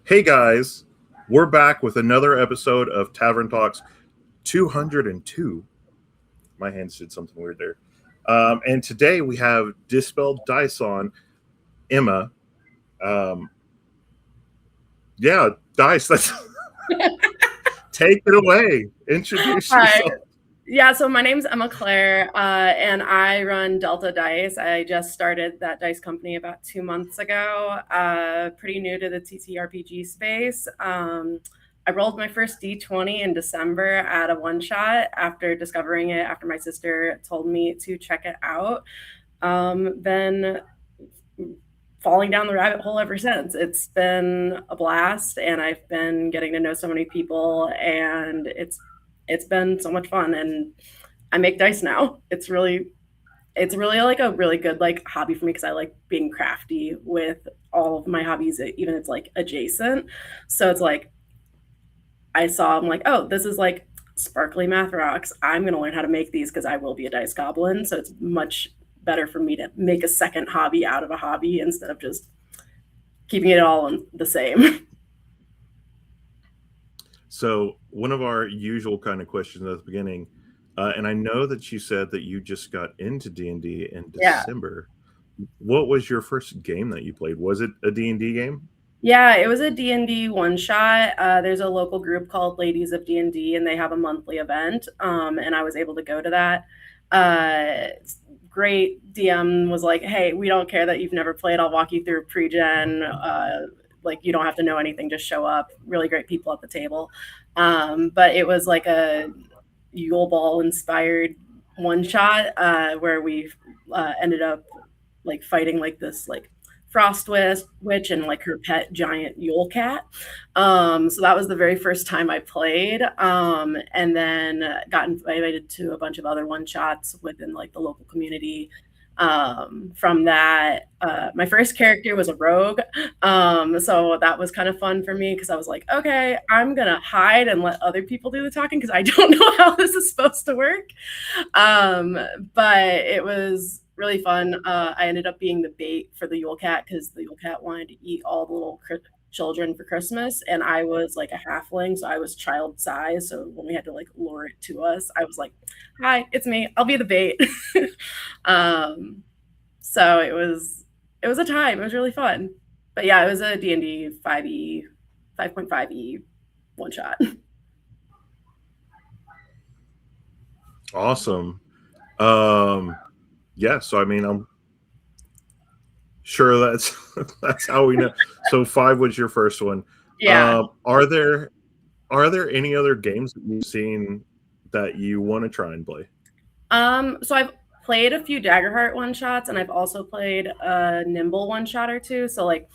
Hey guys, we're back with another episode of Tavern Talks 202. My hands did something weird there. And today we have Dispelled Dice on Emma. Um, yeah, Dice, let's take it away. Introduce Hi. yourself. Yeah, so my name's Emma Claire, and I run DeltaDice. I just started that dice company about 2 months ago. Pretty new to the TTRPG space. I rolled my first D20 in December at a one shot after discovering it, after my sister told me to check it out. Been falling down the rabbit hole ever since. It's been a blast, and I've been getting to know so many people, and it's been so much fun. And I make dice now. It's really like a really good like hobby for me because I like being crafty with all of my hobbies, even it's like adjacent. So it's like I'm like, oh, this is like sparkly math rocks. I'm gonna learn how to make these because I will be a dice goblin. So it's much better for me to make a second hobby out of a hobby instead of just keeping it all the same. So, one of our usual kind of questions at the beginning, and I know that you said that you just got into D&D in Yeah. December. What was your first game that you played? Was it a D&D game? Yeah, it was a D&D one shot. There's a local group called Ladies of D&D, and they have a monthly event. And I was able to go to that. Great DM was like, hey, we don't care that you've never played. I'll walk you through pre-gen. Like, you don't have to know anything, just show up. Really great people at the table. But it was like a Yule Ball inspired one shot where we ended up like fighting like this like frost witch and like her pet giant Yule cat. So that was the very first time I played. And then got invited to a bunch of other one shots within like the local community. From that, my first character was a rogue. So that was kind of fun for me because I was like, okay, I'm gonna hide and let other people do the talking because I don't know how this is supposed to work. Um, but it was really fun. I ended up being the bait for the Yule Cat because the Yule Cat wanted to eat all the little children for Christmas, and I was like a halfling, so I was child size. So when we had to like lure it to us, I was like, "Hi, it's me. I'll be the bait." um, so it was a time. It was really fun. But yeah, it was a D&D 5e 5.5e one shot. Awesome. Um, yeah, so I mean, I'm sure that's that's how we know. So five was your first one. Yeah. Are there any other games that you've seen that you want to try and play? So I've played a few Daggerheart one shots, and I've also played a Nimble one shot or two. So like,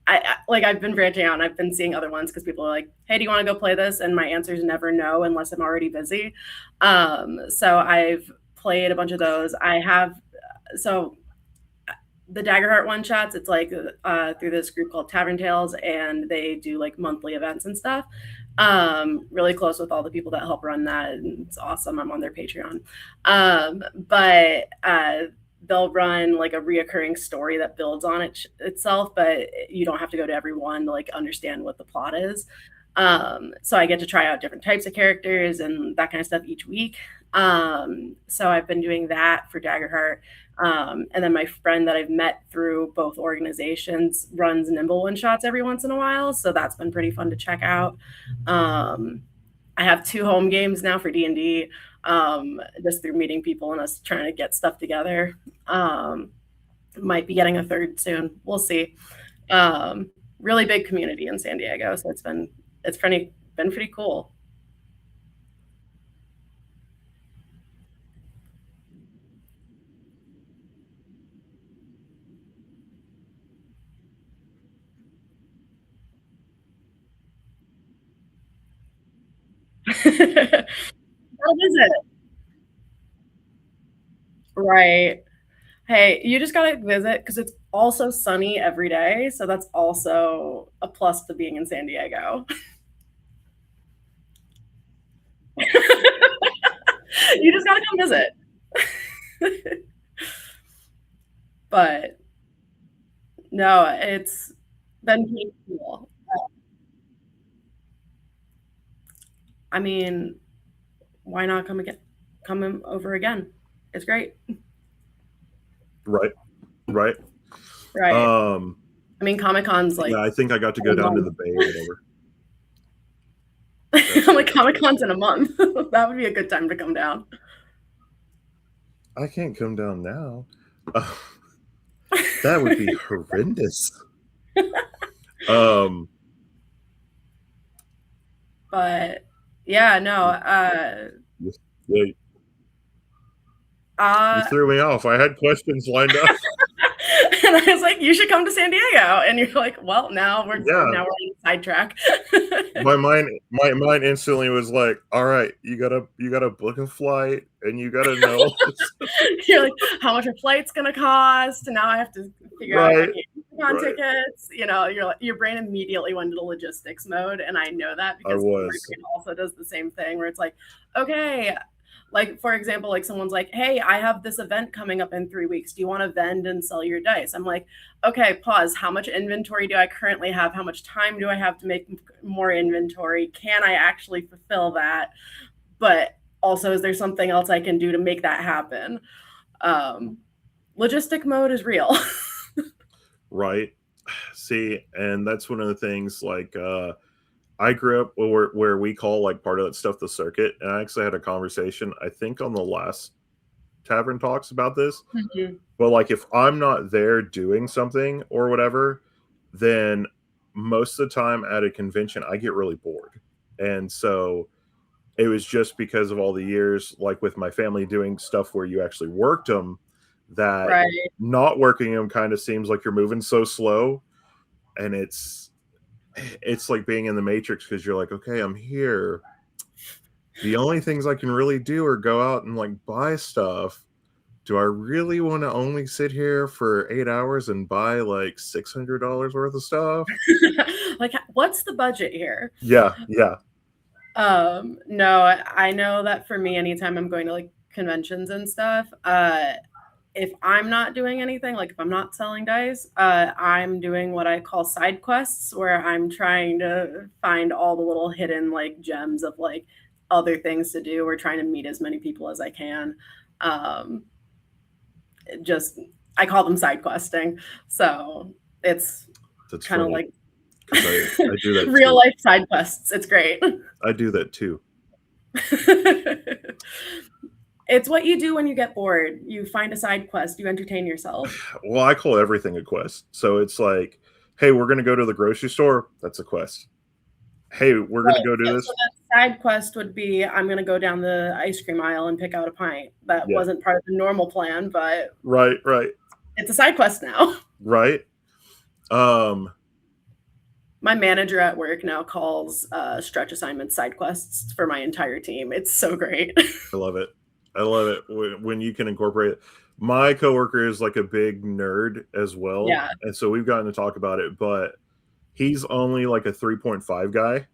I've been branching out, and I've been seeing other ones because people are like, "Hey, do you want to go play this?" And my answer is never no unless I'm already busy. So I've played a bunch of those. I have so the Daggerheart one shots. It's like through this group called Tavern, and they do like monthly events and stuff. Really close with all the people that help run that, and it's awesome. I'm on their Patreon. But they'll run like a reoccurring story that builds on itself, but you don't have to go to everyone to like understand what the plot is. So I get to try out different types of characters and that kind of stuff each week. So I've been doing that for Daggerheart. And then my friend that I've met through both organizations runs Nimble one shots every once in a while. So that's been pretty fun to check out. I have two home games now for D&D, just through meeting people and us trying to get stuff together. Might be getting a third soon. We'll see. Really big community in San Diego. So it's been pretty cool. What is it? Right. Hey, you just gotta visit because it's also sunny every day. So that's also a plus to being in San Diego. You just gotta come visit. But no, it's been pretty cool. I mean, why not come over again? It's great. Right. Right. Right. I mean, Comic-Con's like, yeah, I think I got to go down to the Bay or whatever. I'm like, Comic-Con's in a month. That would be a good time to come down. I can't come down now. That would be horrendous. But yeah, no. Yeah, you threw me off. I had questions lined up. And I was like, you should come to San Diego. And you're like, well, now we're on a sidetrack. my mind instantly was like, all right, you gotta book a flight and you gotta know. You're like, how much a flight's gonna cost? And now I have to figure out if I can get tickets. You know, your brain immediately went into logistics mode, and I know that because my brain also does the same thing where it's like, okay. Like, for example, like someone's like, hey, I have this event coming up in 3 weeks. Do you want to vend and sell your dice? I'm like, okay, pause. How much inventory do I currently have? How much time do I have to make more inventory? Can I actually fulfill that? But also, is there something else I can do to make that happen? Logistic mode is real. Right. See, and that's one of the things, like, I grew up where we call like part of that stuff the circuit, and I actually had a conversation, I think, on the last Tavern Talks about this. Mm-hmm. But like, if I'm not there doing something or whatever, then most of the time at a convention I get really bored. And so it was just because of all the years, like with my family doing stuff where you actually worked them, that not working them kind of seems like you're moving so slow, and it's like being in the Matrix, because you're like, okay, I'm here. The only things I can really do are go out and like buy stuff. Do I really want to only sit here for 8 hours and buy like $600 worth of stuff? Like, what's the budget here? Yeah. No, I know that for me, anytime I'm going to like conventions and stuff, if I'm not doing anything, like if I'm not selling dice, I'm doing what I call side quests, where I'm trying to find all the little hidden like gems of like other things to do. We're trying to meet as many people as I can. I call them side questing. So that's kind of like I do that real life side quests. It's great. I do that too. It's what you do when you get bored. You find a side quest. You entertain yourself. Well, I call everything a quest. So it's like, hey, we're going to go to the grocery store. That's a quest. Hey, we're going to go do this. So that side quest would be, I'm going to go down the ice cream aisle and pick out a pint. That wasn't part of the normal plan, but right. It's a side quest now. Right. My manager at work now calls stretch assignments side quests for my entire team. It's so great. I love it when you can incorporate it. My coworker is like a big nerd as well. Yeah. And so we've gotten to talk about it, but he's only like a 3.5 guy,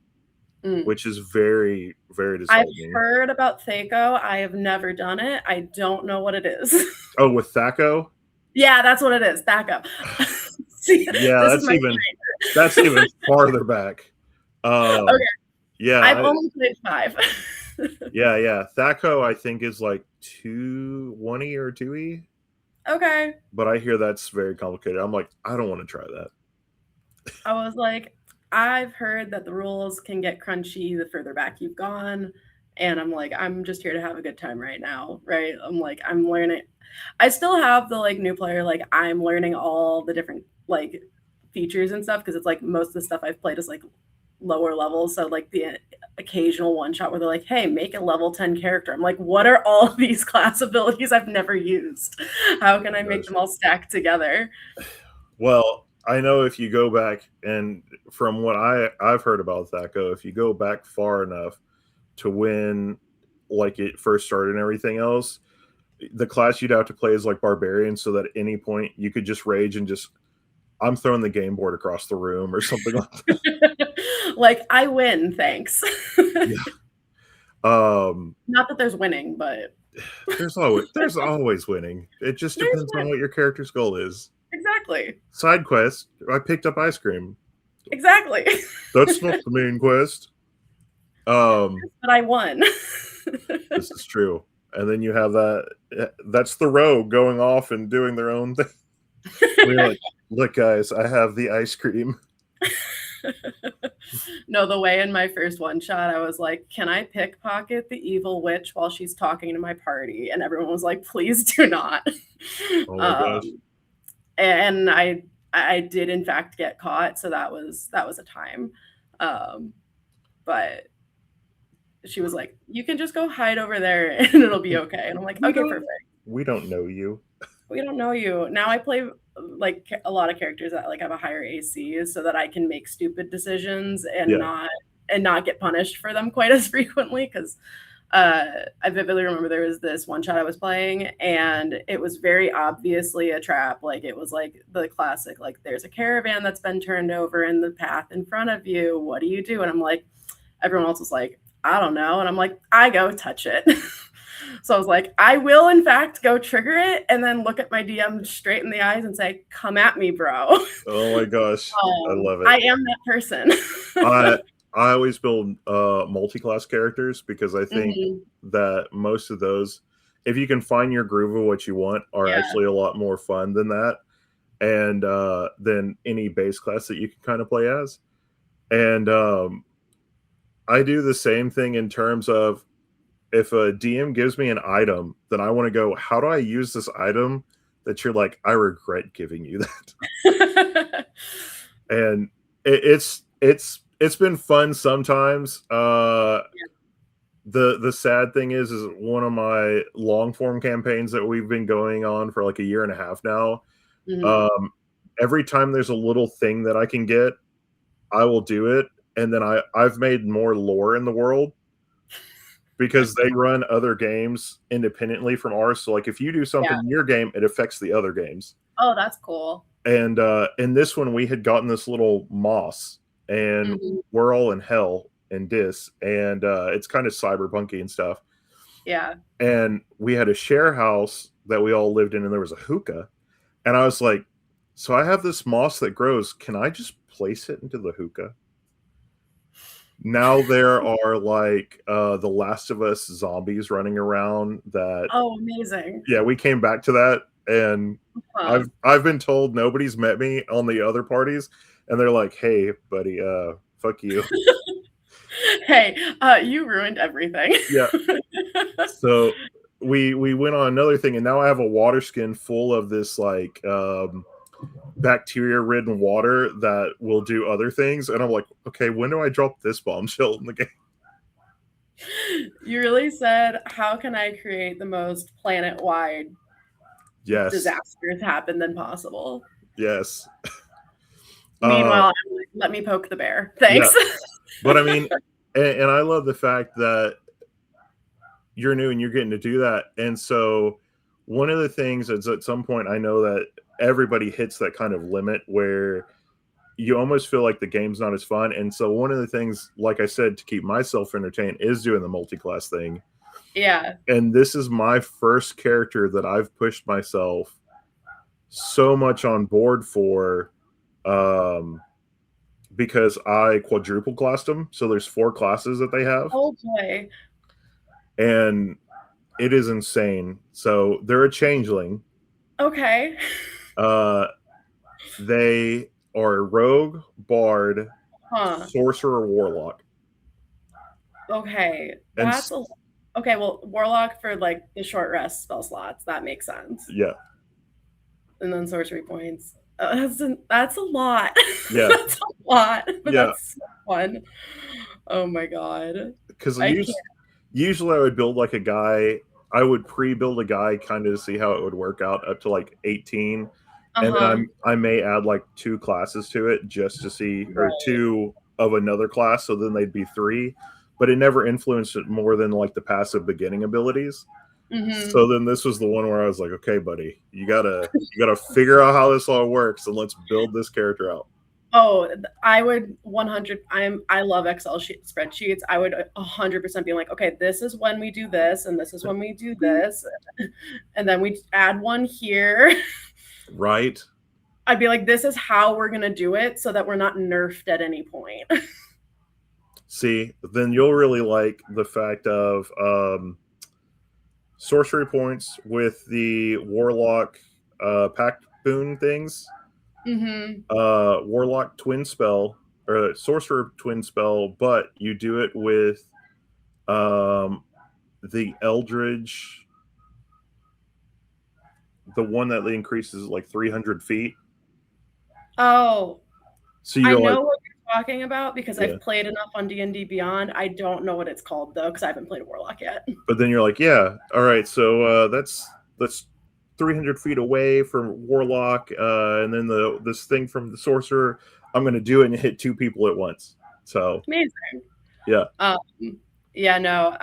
which is very, very disheartening. I've heard about Thaco. I have never done it. I don't know what it is. Oh, with Thaco? Yeah, that's what it is. Thaco. See, yeah, that's even farther back. Okay. Yeah. I've only played 5. Yeah. Thaco, I think, is like 1E or 2E. Okay. But I hear that's very complicated. I'm like, I don't want to try that. I was like, I've heard that the rules can get crunchy the further back you've gone. And I'm like, I'm just here to have a good time right now. Right. I'm like, I'm learning. I still have the like new player, like I'm learning all the different like features and stuff, because it's like most of the stuff I've played is like lower level. So like the occasional one shot where they're like, hey, make a level 10 character. I'm like, what are all these class abilities I've never used? How can I make them all stack together? Well, I know if you go back, and from what I've heard about Thaco, if you go back far enough to when like it first started and everything else, the class you'd have to play is like barbarian, so that at any point you could just rage and just, I'm throwing the game board across the room or something like that. Like, I win, thanks. Yeah. Not that there's winning, but there's always winning. It just depends on what your character's goal is. Exactly. Side quest, I picked up ice cream. Exactly. That's not the main quest. Um, But I won. this is true. And then you have that's the rogue going off and doing their own thing. And you're like, look, guys, I have the ice cream. No, the way in my first one shot, I was like, can I pickpocket the evil witch while she's talking to my party? And everyone was like, please do not. Oh my gosh. And I did in fact get caught, so that was a time. But she was like, you can just go hide over there and it'll be okay. And I'm like, okay, perfect. We don't know you. We don't know you. Now I play like a lot of characters that like have a higher AC so that I can make stupid decisions and not get punished for them quite as frequently, because I vividly remember there was this one shot I was playing and it was very obviously a trap. Like it was like the classic, like there's a caravan that's been turned over in the path in front of you. What do you do? And I'm like, everyone else was like, I don't know. And I'm like, I go touch it. So I was like, I will in fact go trigger it and then look at my DM straight in the eyes and say, come at me, bro. Oh my gosh. I love it. I am that person. I always build multi-class characters because I think that most of those, if you can find your groove of what you want, are actually a lot more fun than that. And than any base class that you can kind of play as. And I do the same thing in terms of, if a DM gives me an item, then I want to go, how do I use this item that you're like, I regret giving you that? And it's been fun sometimes. The sad thing is one of my long form campaigns that we've been going on for like a year and a half now. Every time there's a little thing that I can get, I will do it. And then I've made more lore in the world, because they run other games independently from ours. So like if you do something in your game, it affects the other games. Oh, that's cool. And in this one, we had gotten this little moss, and we're all in hell in Dis, and it's kind of cyberpunky and stuff. Yeah. And we had a share house that we all lived in, and there was a hookah. And I was like, so I have this moss that grows. Can I just place it into the hookah? Now there are like the Last of Us zombies running around that. Oh, amazing. Yeah, we came back to that, and I've been told nobody's met me on the other parties, and they're like, hey buddy, fuck you. Hey, you ruined everything. Yeah. So we went on another thing, and now I have a water skin full of this like bacteria ridden water that will do other things, and I'm like, okay, when do I drop this bombshell in the game? You really said, how can I create the most planet-wide disasters happen than possible? Yes. Meanwhile, I'm like, let me poke the bear. Thanks. Yeah. But I mean, and I love the fact that you're new and you're getting to do that. And so one of the things is, at some point, I know that everybody hits that kind of limit where you almost feel like the game's not as fun. And so one of the things, like I said, to keep myself entertained is doing the multi-class thing. Yeah. And this is my first character that I've pushed myself so much on board for, because I quadruple classed them. So there's 4 classes that they have. Oh boy. And it is insane. So they're a changeling. Okay. They are rogue, bard, sorcerer, warlock. Okay. That's okay. Well, warlock for like the short rest spell slots. That makes sense. Yeah. And then sorcery points. That's a lot. Yeah. That's a lot. But yeah. That's so fun. Oh my god. Because usually I would build like a guy. I would pre-build a guy kind of to see how it would work out up to like 18. And then I may add like 2 classes to it just to see, or 2 of another class. So then they'd be 3, but it never influenced it more than like the passive beginning abilities. So then this was the one where I was like, okay, buddy, you gotta figure out how this all works, and let's build this character out. Oh, I would 100. I love Excel spreadsheets. I would 100% be like, okay, this is when we do this, and this is when we do this, and then we add one here. Right. I'd be like, this is how we're gonna do it, so that we're not nerfed at any point. See, then you'll really like the fact of sorcery points with the warlock pact boon things. Mm-hmm. Warlock twin spell or sorcerer twin spell, but you do it with um, the Eldridge, the one that increases like 300 feet. Oh, So I you're like, know what you're talking about because yeah. I've played enough on D&D Beyond. I don't know what it's called though because I haven't played Warlock yet. But then you're like, yeah, all right. So that's 300 feet away from warlock, and then this thing from the sorcerer. I'm gonna do it and hit two people at once. So Amazing. yeah. Um, yeah, no.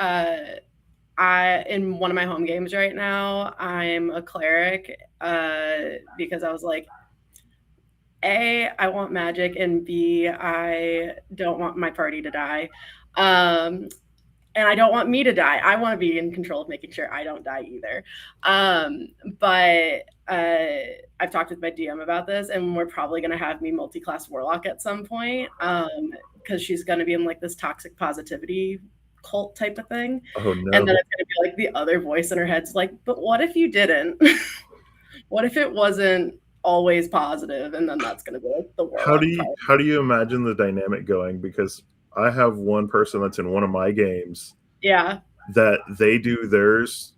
I in one of my home games right now, I'm a cleric because I was like, A, I want magic, and B, I don't want my party to die. And I don't want me to die. I want to be in control of making sure I don't die either. But I've talked with my DM about this, and we're probably going to have me multi-class warlock at some point because she's going to be in like this toxic positivity cult type of thing. Oh And no. then it's going to be like the other voice in her head's like, but what if you didn't? What if it wasn't always positive? And then that's going to be like the warlock part. How do you imagine the dynamic going? Because I have one person that's in one of my games Yeah. that they do theirs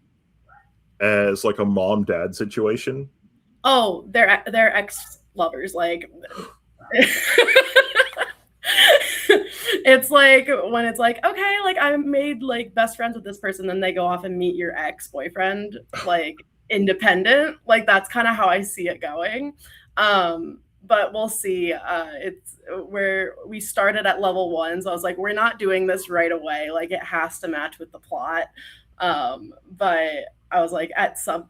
as like a mom dad situation. Oh, they're ex lovers. Like it's like when it's like, okay, like I made like best friends with this person, then they go off and meet your ex-boyfriend, like independent. Like that's kind of how I see it going. But we'll see. It's where we started at level 1, so I was like, we're not doing this right away. Like it has to match with the plot. But I was like, at some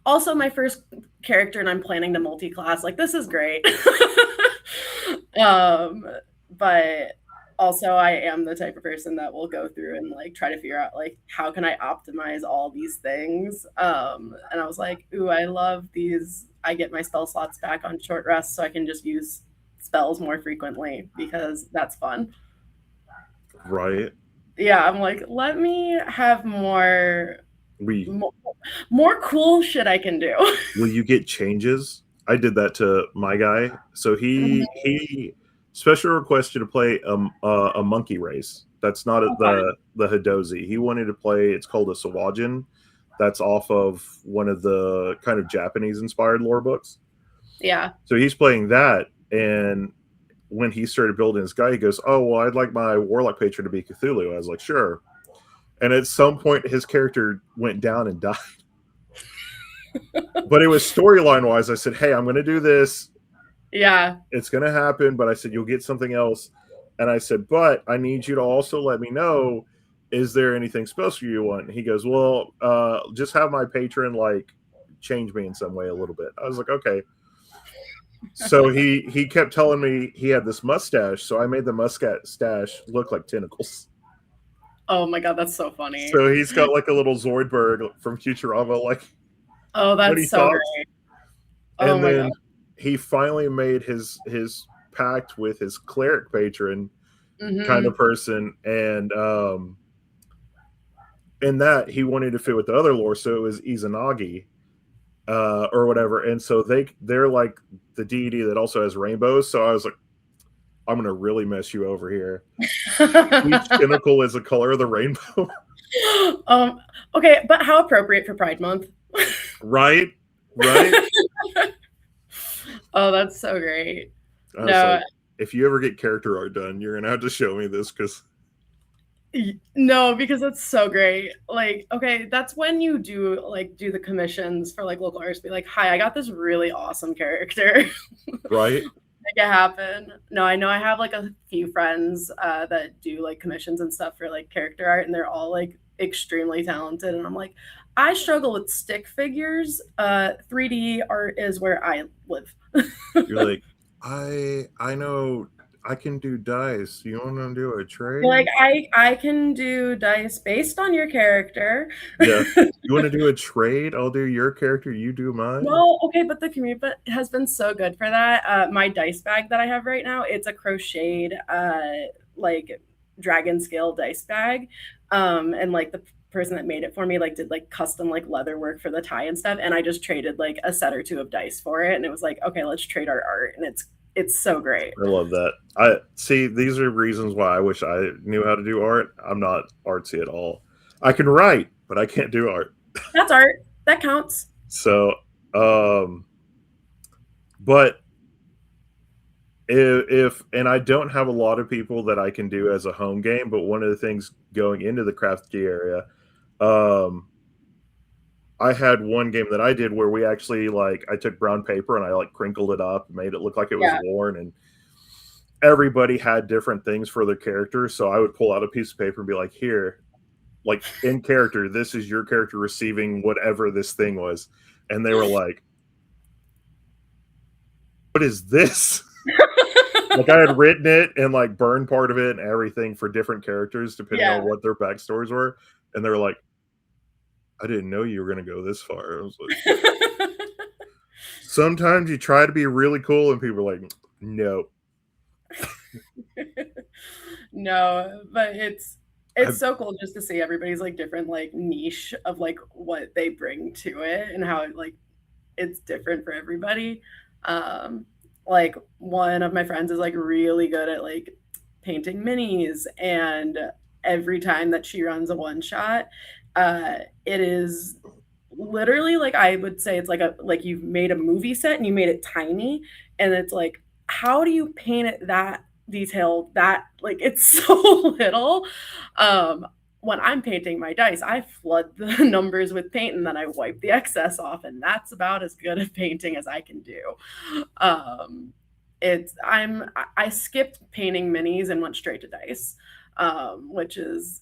also my first character, and I'm planning to multi-class. Like this is great. But also I am the type of person that will go through and like try to figure out like how can I optimize all these things. And I was like, ooh, I love these. I get my spell slots back on short rest so I can just use spells more frequently because that's fun. Right. Yeah, I'm like, let me have We more, more cool shit I can do. will you get changes? I did that to my guy. So he special requested to play a monkey race. That's not Okay. the Hidozi. He wanted to play. It's called a Sawajin. That's off of one of the kind of Japanese inspired lore books. Yeah. So he's playing that, and when he started building his guy, he goes, "Oh well, I'd like my warlock patron to be Cthulhu." I was like, "Sure." And at some point, his character went down and died. But it was storyline wise. I said, "Hey, I'm going to do this. Yeah. It's going to happen." But I said, "You'll get something else." And I said, "But I need you to also let me know, is there anything special you want?" And he goes, "Well, just have my patron like change me in some way a little bit." I was like, "Okay." So he kept telling me he had this mustache, so I made the mustache look like tentacles. Oh my god, that's so funny. So he's got like a little Zoidberg from Futurama, like Oh, when he that's so talks. great. Oh And my god. then he finally made his pact with his cleric patron kind of Mm-hmm. person, and in that he wanted to fit with the other lore, so it was Izanagi or whatever, and so they're like the deity that also has rainbows. So I was like, I'm gonna really mess you over here. Each tentacle is a color of the rainbow. um, okay, but how appropriate for Pride Month. Right, right. Oh, that's so great. I was No, like, if you ever get character art done, you're gonna have to show me this because no, because that's so great. Like, okay, that's when you do the commissions for like local artists. Be like, hi, I got this really awesome character. right. Make it happen. No, I know I have like a few friends that do like commissions and stuff for like character art, and they're all like extremely talented. And I'm like, I struggle with stick figures. 3D art is where I live. You're like, I know I can do dice. You want to do a trade? Like I can do dice based on your character. Yeah. You want to do a trade? I'll do your character. You do mine. Well, okay, but the community has been so good for that. My dice bag that I have right now, it's a crocheted like dragon scale dice bag, and like the person that made it for me like did like custom like leather work for the tie and stuff, and I just traded like a set or two of dice for it, and it was like, okay, let's trade our art, and it's so great. I love that. I see. These are reasons why I wish I knew how to do art. I'm not artsy at all. I can write, but I can't do art. That's art. That counts. So, but if and I don't have a lot of people that I can do as a home game, but one of the things going into the craft key area, I had one game that I did where we actually like I took brown paper and I like crinkled it up and made it look like it was worn, and everybody had different things for their characters. So I would pull out a piece of paper and be like, here, like in character, this is your character receiving whatever this thing was. And they were like, what is this? Like I had written it and like burned part of it and everything for different characters depending on what their backstories were. And they were like, I didn't know you were going to go this far. I was like, sometimes you try to be really cool and people are like, no. No, but it's so cool just to see everybody's like different like niche of like what they bring to it and how it like it's different for everybody. Like one of my friends is like really good at like painting minis, and every time that she runs a one shot, it is literally like I would say it's like you've made a movie set and you made it tiny, and it's like, how do you paint it that detailed, that like it's so little? When I'm painting my dice, I flood the numbers with paint and then I wipe the excess off, and that's about as good of painting as I can do. I skipped painting minis and went straight to dice, which is,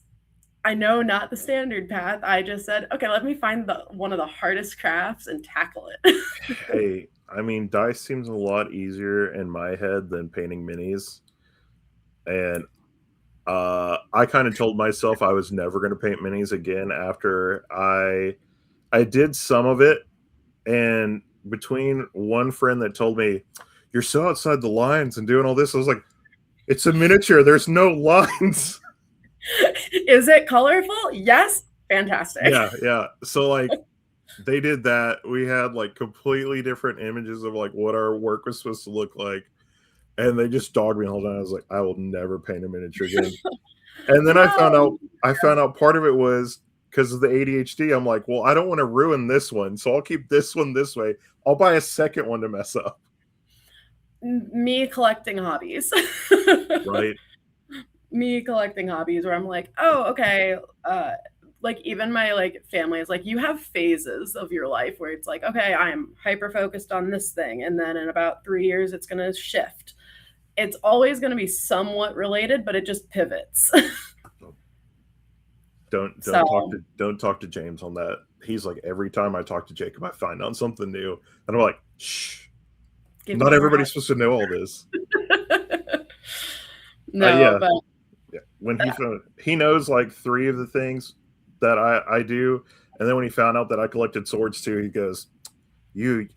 I know, not the standard path. I just said, okay, let me find one of the hardest crafts and tackle it. Hey, I mean, dice seems a lot easier in my head than painting minis. And I kind of told myself I was never going to paint minis again after I did some of it. And between one friend that told me, you're so outside the lines and doing all this, I was like, it's a miniature. There's no lines. Is it colorful? Yes. Fantastic. Yeah. So like they did that. We had like completely different images of like what our work was supposed to look like. And they just dogged me all the time. I was like, I will never paint a miniature again. And then I found out part of it was because of the ADHD. I'm like, well, I don't want to ruin this one, so I'll keep this one this way. I'll buy a second one to mess up. Me collecting hobbies. Right. Me collecting hobbies where I'm like, oh, okay. Like even my like family is like, you have phases of your life where it's like, okay, I'm hyper focused on this thing, and then in about 3 years it's going to shift. It's always going to be somewhat related, but it just pivots. Don't talk to James on that. He's like, every time I talk to Jacob, I find out something new, and I'm like, shh. Not everybody's supposed to know all this. No, but when he knows like 3 of the things that I do, and then when he found out that I collected swords too, he goes, "You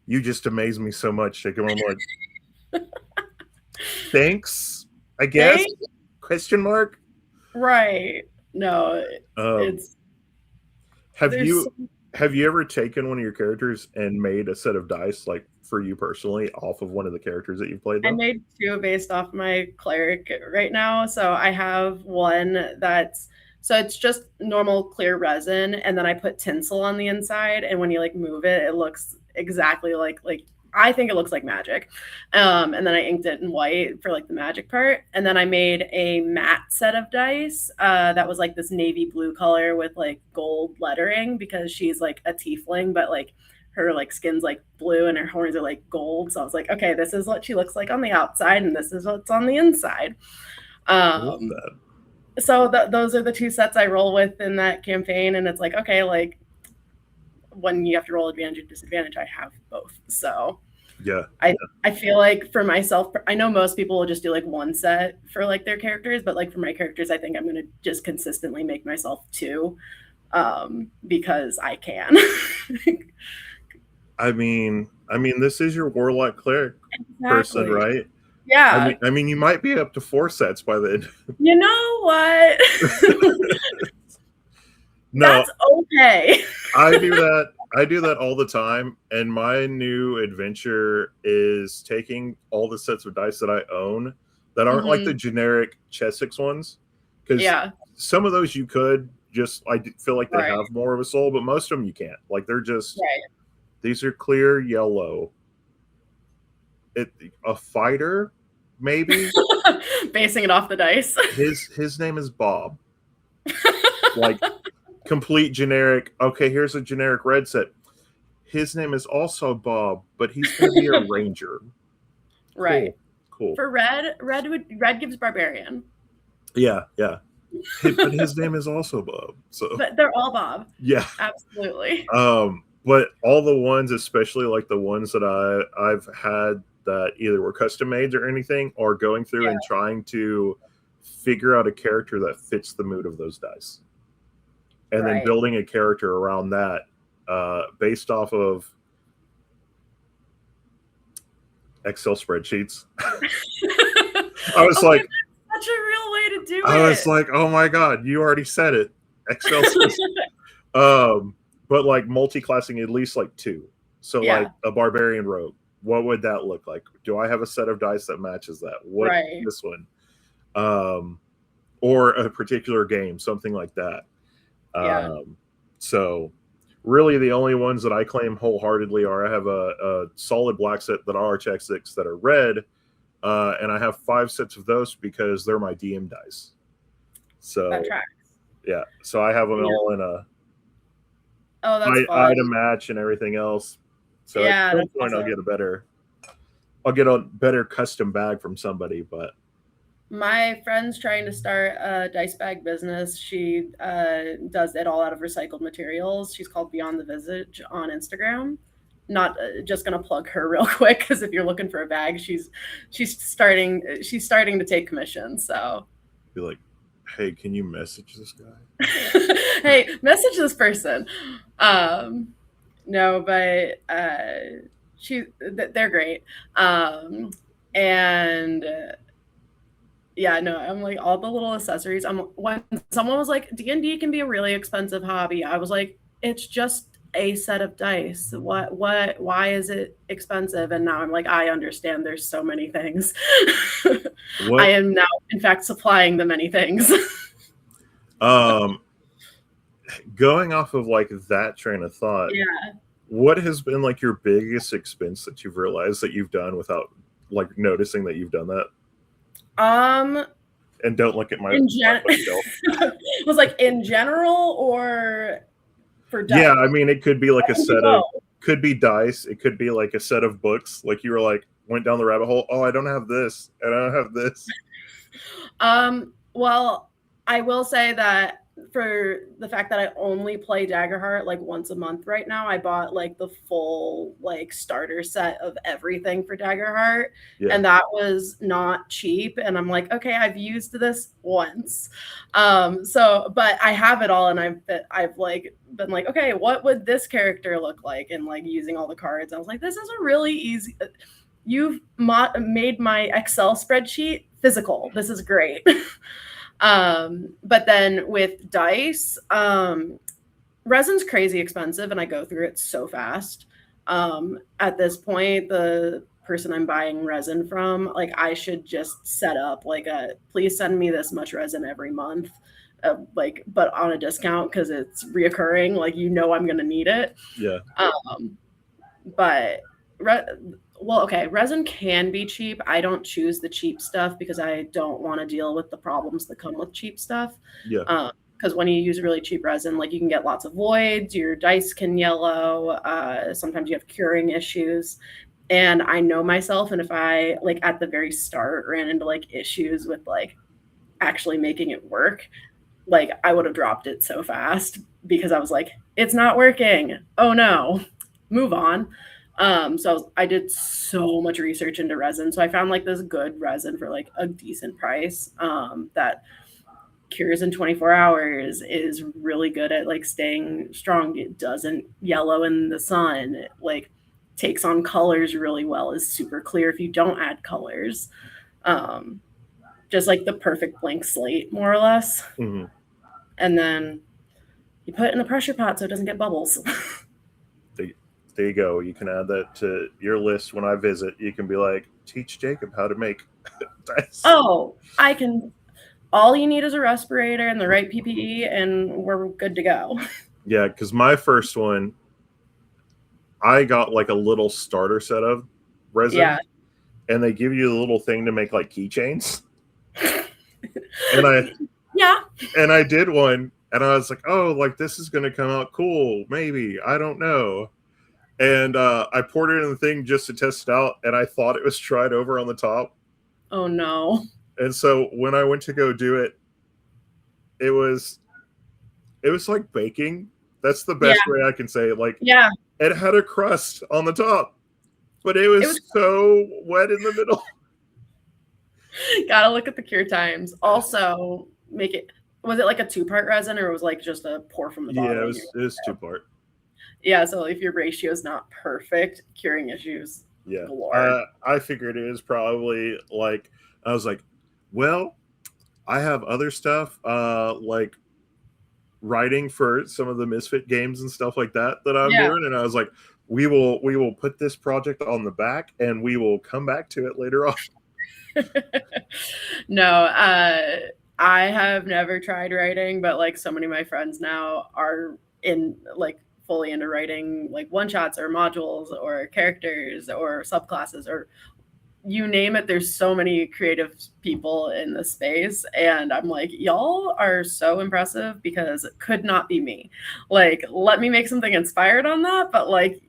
just amaze me so much, Jacob." I'm like, thanks, I guess. Thanks? Question mark. Right. No, it's. Have you ever taken one of your characters and made a set of dice like for you personally off of one of the characters that you've played? Though? I made 2 based off my cleric right now. So I have one so it's just normal clear resin, and then I put tinsel on the inside, and when you like move it, it looks exactly like I think it looks like magic. And then I inked it in white for like the magic part. And then I made a matte set of dice that was like this navy blue color with like gold lettering, because she's like a tiefling, but like her like skin's like blue and her horns are like gold. So I was like, okay, this is what she looks like on the outside, and this is what's on the inside. So those are the 2 sets I roll with in that campaign. And it's like, okay, like when you have to roll advantage and disadvantage, I have both. So I feel like for myself, I know most people will just do like 1 set for like their characters, but like for my characters, I think I'm going to just consistently make myself 2 because I can. I mean, this is your warlock cleric person, right? Yeah. I mean, you might be up to 4 sets by the end. You know what? No, That's okay. I do that. I do that all the time. And my new adventure is taking all the sets of dice that I own that aren't like the generic Chessex ones, because Yeah. some of those you could just, feel like they Right. have more of a soul, but most of them you can't. Like they're just, Right. these are clear yellow. A fighter, maybe. Basing it off the dice. His name is Bob. Like complete generic. Okay, here's a generic red set. His name is also Bob, but he's going to be a ranger. Right. Cool. For red gives barbarian. Yeah. But his name is also Bob. So But they're all Bob. yeah. Absolutely. But all the ones, especially like the ones that I've had that either were custom made or anything, are going through and trying to figure out a character that fits the mood of those dice. And then building a character around that, based off of Excel spreadsheets. I was like, such a real way to do it. I was like, oh my god, you already said it. Excel. But like multi-classing at least like 2. So like a barbarian rogue, what would that look like? Do I have a set of dice that matches that? What this one? Or a particular game, something like that. So really the only ones that I claim wholeheartedly are, I have a solid black set that are Chessex that are red, and I have 5 sets of those because they're my DM dice. So that tracks. Yeah, so I have them all in a item match and everything else. So at some point awesome. I'll get a better custom bag from somebody. But my friend's trying to start a dice bag business. She does it all out of recycled materials. She's called Beyond the Visage on Instagram. Not just gonna plug her real quick, because if you're looking for a bag, she's starting to take commissions. So be like, hey, can you message this guy? Hey, message this person. No, but they're great. And yeah, no, I'm like all the little accessories. When someone was like, D&D can be a really expensive hobby, I was like, it's just a set of dice. Why is it expensive? And now I'm like, I understand there's so many things. I am now in fact supplying the many things. Going off of like that train of thought, what has been like your biggest expense that you've realized that you've done without like noticing that you've done that? And don't look at my was like in general or for dice? Yeah, I mean it could be like a set of could be dice, it could be like a set of books, like you were like went down the rabbit hole, oh I don't have this and I don't have this. Well, I will say that for the fact that I only play Daggerheart like once a month right now, I bought like the full like starter set of everything for Daggerheart, and that was not cheap. And I'm like, okay, I've used this once, but I have it all, and I've like been like, okay, what would this character look like? And like using all the cards, I was like, this is a really easy. You've made my Excel spreadsheet physical. This is great. But then with dice, resin's crazy expensive and I go through it so fast. At this point, the person I'm buying resin from, like I should just set up like please send me this much resin every month, but on a discount because it's reoccurring. Like, I'm going to need it. Yeah. But resin can be cheap. I don't choose the cheap stuff because I don't want to deal with the problems that come with cheap stuff. Yeah. Because when you use really cheap resin, like you can get lots of voids, your dice can yellow, sometimes you have curing issues. And I know myself, and if I like at the very start ran into like issues with like actually making it work, like I would have dropped it so fast because I was like, it's not working. Oh no, move on. So I did so much research into resin. So I found like this good resin for like a decent price, that cures in 24 hours, is really good at like staying strong. It doesn't yellow in the sun. It like takes on colors really well, is super clear if you don't add colors. Just like the perfect blank slate, more or less. Mm-hmm. And then you put it in the pressure pot so it doesn't get bubbles. There you go. You can add that to your list when I visit. You can be like, teach Jacob how to make dice. Oh, I can. All you need is a respirator and the right PPE, and we're good to go. Yeah, because my first one, I got like a little starter set of resin, Yeah. and they give you a little thing to make like keychains. and I did one, and I was like, oh, like this is gonna come out cool, maybe, I don't know. And I poured it in the thing just to test it out, and I thought it was dried over on the top. Oh no. And so when I went to go do it, it was like baking. That's the best way I can say it. Like, yeah, it had a crust on the top, but it was so wet in the middle. Gotta look at the cure times. Also, make it. Was it like a 2-part resin, or was it like just a pour from the bottle? Yeah, it was 2-part. Yeah, so if your ratio is not perfect, curing issues. Yeah, I figured it was probably like, I was like, well, I have other stuff like writing for some of the Misfit games and stuff like that I'm doing, and I was like, we will put this project on the back, and we will come back to it later on. No, I have never tried writing, but like so many of my friends now are in like fully into writing like one shots or modules or characters or subclasses or you name it. There's so many creative people in the space, and I'm like, y'all are so impressive because it could not be me. Like, let me make something inspired on that, but like,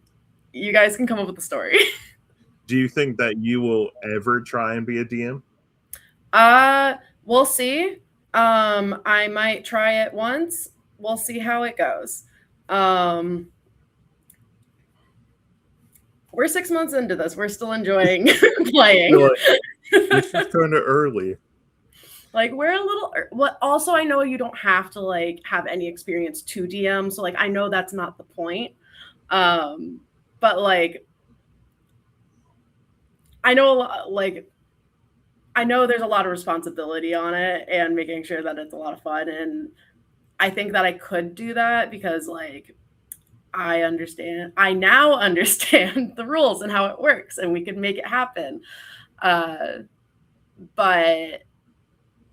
you guys can come up with a story. Do you think that you will ever try and be a DM? We'll see. I might try it once. We'll see how it goes. We're 6 months into this. We're still enjoying playing. It's just kind of early. Like, we're a little. What? Also, I know you don't have to like have any experience to DM, so like I know that's not the point. But like, I know like. I know there's a lot of responsibility on it and making sure that it's a lot of fun. And I think that I could do that because like I now understand the rules and how it works, and we can make it happen. But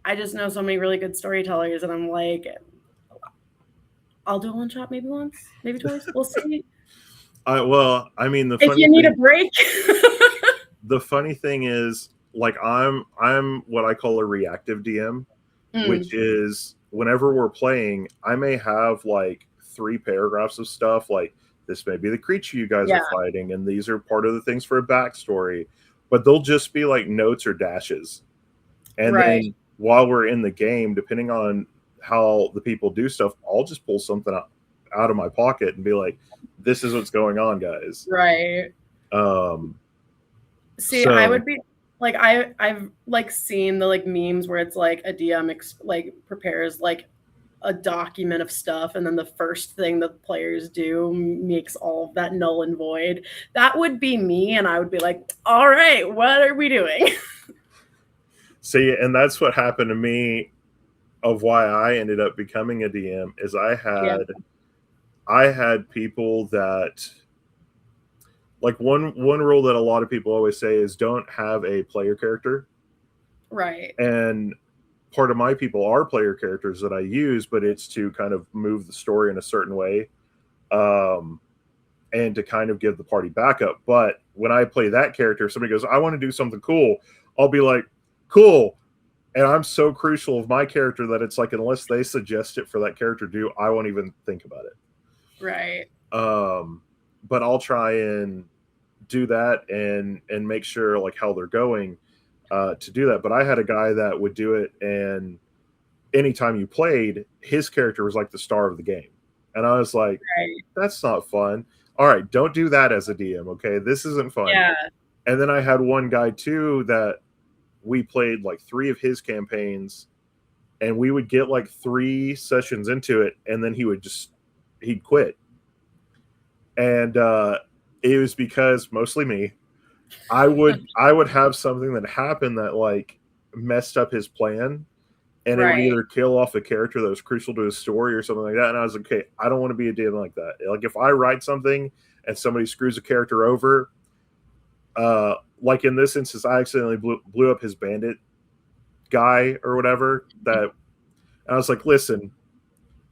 I just know so many really good storytellers, and I'm like, I'll do a one shot maybe once, maybe twice. We'll see. Well, I mean, if you need a break. The funny thing is, like, I'm what I call a reactive DM, which is whenever we're playing, I may have like 3 paragraphs of stuff like, this may be the creature you guys are fighting, and these are part of the things for a backstory, but they'll just be like notes or dashes. And then while we're in the game, depending on how the people do stuff, I'll just pull something out of my pocket and be like, this is what's going on, guys. Right. See, I would be like, I've like seen the like memes where it's like a DM like prepares like a document of stuff, and then the first thing the players do makes all of that null and void. That would be me, and I would be like, all right, what are we doing? See, and that's what happened to me of why I ended up becoming a DM is I had people that, like, one rule that a lot of people always say is don't have a player character. Right. And part of my people are player characters that I use, but it's to kind of move the story in a certain way, and to kind of give the party backup. But when I play that character, if somebody goes, I want to do something cool, I'll be like, cool. And I'm so crucial of my character that it's like, unless they suggest it for that character to do, I won't even think about it. Right. But I'll try and do that and make sure like how they're going to do that. But I had a guy that would do it, and anytime you played, his character was like the star of the game. And I was like, that's not fun. All right, don't do that as a DM, okay? This isn't fun. Yeah. And then I had one guy too that we played like 3 of his campaigns, and we would get like 3 sessions into it, and then he'd quit. And it was because, mostly me, I would have something that happened that like messed up his plan, and it would Right. either kill off a character that was crucial to his story or something like that. And I was like, okay, I don't want to be a DM like that. Like if I write something and somebody screws a character over, like in this instance, I accidentally blew up his bandit guy or whatever. That I was like, listen,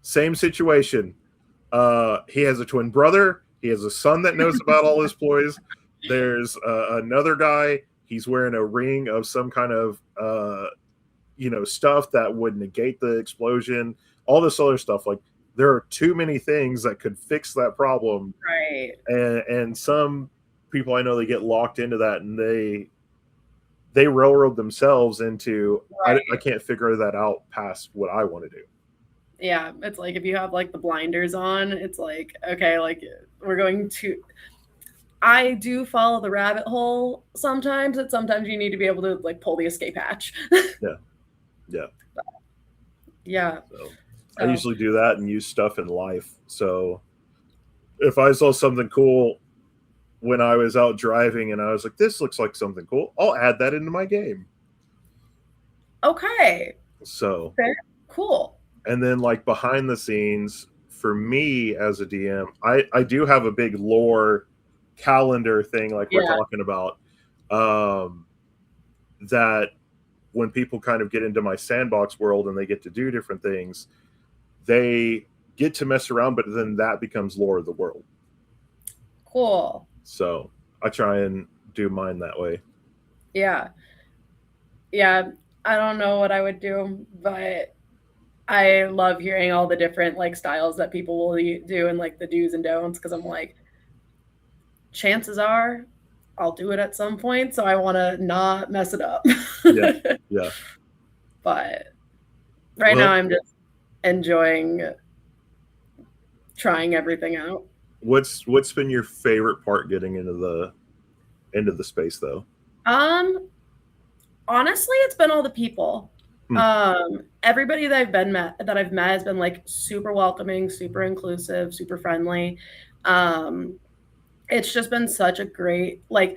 same situation. He has a twin brother. He has a son that knows about all his ploys. There's another guy. He's wearing a ring of some kind of stuff that would negate the explosion. All this other stuff. Like there are too many things that could fix that problem. Right. And some people I know, they get locked into that, and they railroad themselves into Right. I can't figure that out past what I want to do. Yeah, it's like if you have like the blinders on, it's like, okay, like we're going to I do follow the rabbit hole sometimes, and sometimes you need to be able to like pull the escape hatch. Yeah. Yeah. Yeah. So I usually do that and use stuff in life. So if I saw something cool when I was out driving and I was like, this looks like something cool, I'll add that into my game. Okay. So Very cool. And then like behind the scenes for me as a DM, I do have a big lore calendar thing like we're talking about. That when people kind of get into my sandbox world and they get to do different things, they get to mess around, but then that becomes lore of the world. Cool. So I try and do mine that way. Yeah. Yeah. I don't know what I would do, but I love hearing all the different like styles that people will do and like the do's and don'ts, because I'm like, chances are I'll do it at some point, so I want to not mess it up. Yeah. But right now I'm just enjoying trying everything out. What's been your favorite part getting into the space though? Honestly, it's been all the people. Everybody that I've met has been like super welcoming, super inclusive, super friendly. It's just been such a great, like,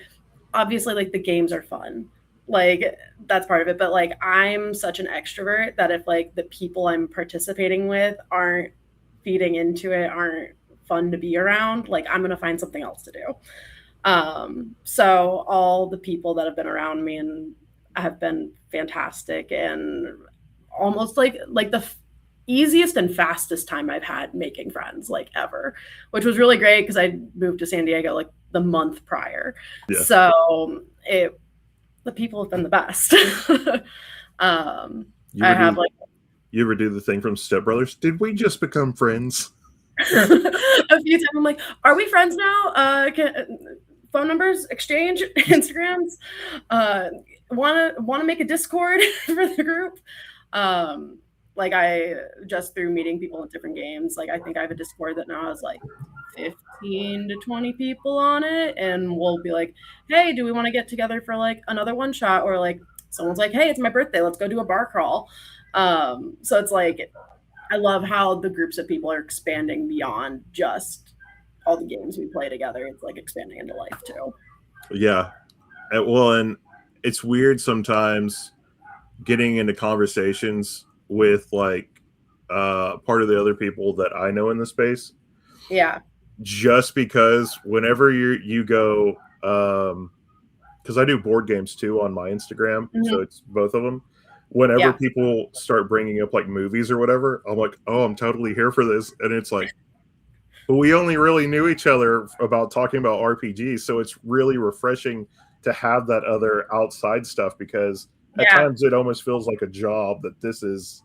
obviously like the games are fun, like that's part of it, but like I'm such an extrovert that if like the people I'm participating with aren't feeding into it, aren't fun to be around, like I'm gonna find something else to do. So all the people that have been around me and have been fantastic, and almost like the easiest and fastest time I've had making friends like ever, which was really great because I moved to San Diego like the month prior. Yeah. So the people have been the best. You ever do the thing from Step Brothers? Did we just become friends? A few times I'm like, are we friends now? Phone numbers exchange, Instagrams, want to make a Discord for the group. Like I just through meeting people in different games, like I think I have a Discord that now has like 15 to 20 people on it, and we'll be like, hey, do we want to get together for like another one shot? Or like someone's like, hey, it's my birthday, let's go do a bar crawl. So it's like I love how the groups of people are expanding beyond just all the games we play together. It's like expanding into life too. Yeah. Well, and it's weird sometimes getting into conversations with like part of the other people that I know in the space. Yeah. Just because whenever you go, because I do board games too on my Instagram, so it's both of them. Whenever people start bringing up like movies or whatever, I'm like, oh, I'm totally here for this. And it's like, but we only really knew each other about talking about RPGs. So it's really refreshing to have that other outside stuff, because at times it almost feels like a job that this is,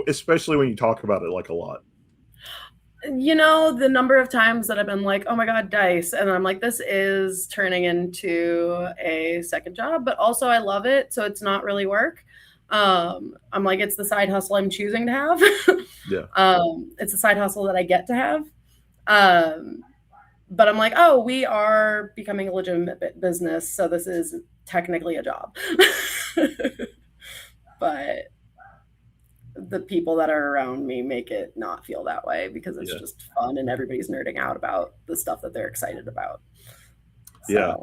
especially when you talk about it like a lot. You know, the number of times that I've been like, oh my God, dice. And I'm like, this is turning into a second job, but also I love it. So it's not really work. I'm like, it's the side hustle I'm choosing to have. It's the side hustle that I get to have. But I'm like, oh, we are becoming a legitimate business, so this is technically a job. But the people that are around me make it not feel that way, because it's just fun and everybody's nerding out about the stuff that they're excited about. So. Yeah.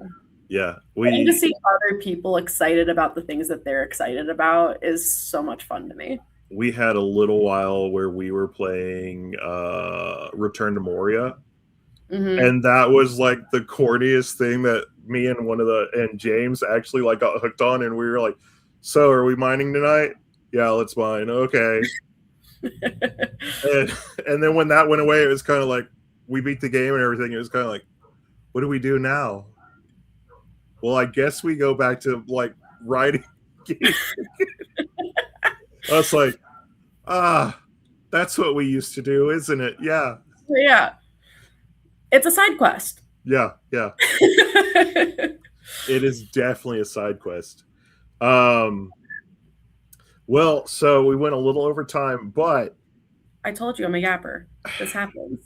Yeah, Getting to see other people excited about the things that they're excited about is so much fun to me. we had a little while where we were playing Return to Moria, Mm-hmm. and that was like the corniest thing that me and James actually like got hooked on, and we were like, "So, are we mining tonight? Yeah, let's mine. Okay." And and then when that went away, it was kind of like we beat the game and everything. It was kind of like, what do we do now? Well, I guess we go back to like writing games. I was like, that's what we used to do, isn't it? Yeah. Yeah. It's a side quest. Yeah. It is definitely a side quest. Well, so we went a little over time, but I told you I'm a yapper. This happens.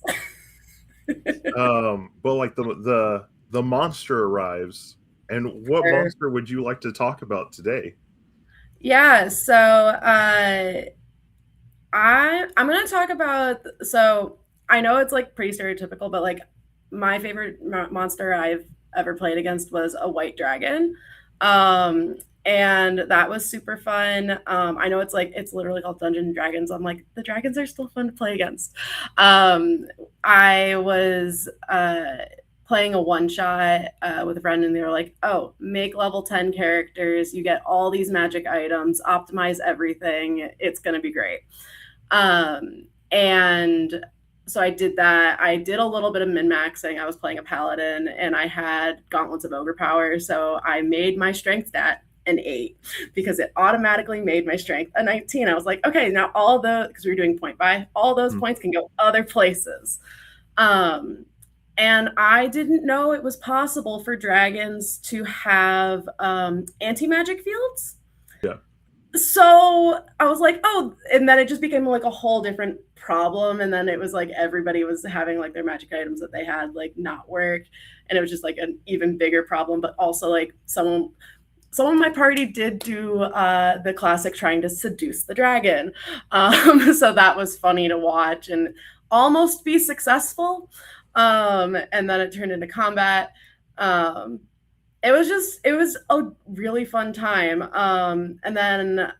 but like the monster arrives, and what Sure. monster would you like to talk about today? Yeah, so I'm gonna talk about, so I know it's like pretty stereotypical, but like my favorite monster I've ever played against was a white dragon. Um, and that was super fun. I know it's literally called Dungeons and Dragons. I'm like, the dragons are still fun to play against. I was playing a one shot with a friend, and they were like, oh, make level 10 characters, you get all these magic items, optimize everything, it's gonna be great. And so I did that. I did a little bit of min-maxing. I was playing a paladin, and I had gauntlets of ogre power, so I made my strength stat an 8 because it automatically made my strength a 19. I was like, okay, now because we were doing point buy, all those points can go other places. And I didn't know it was possible for dragons to have anti-magic fields. Yeah. So I was like, oh, and then it just became like a whole different problem. And then it was like everybody was having like their magic items that they had like not work. And it was just like an even bigger problem. But also like someone in my party did do the classic trying to seduce the dragon. So that was funny to watch and almost be successful. And then it turned into combat. It was a really fun time. And then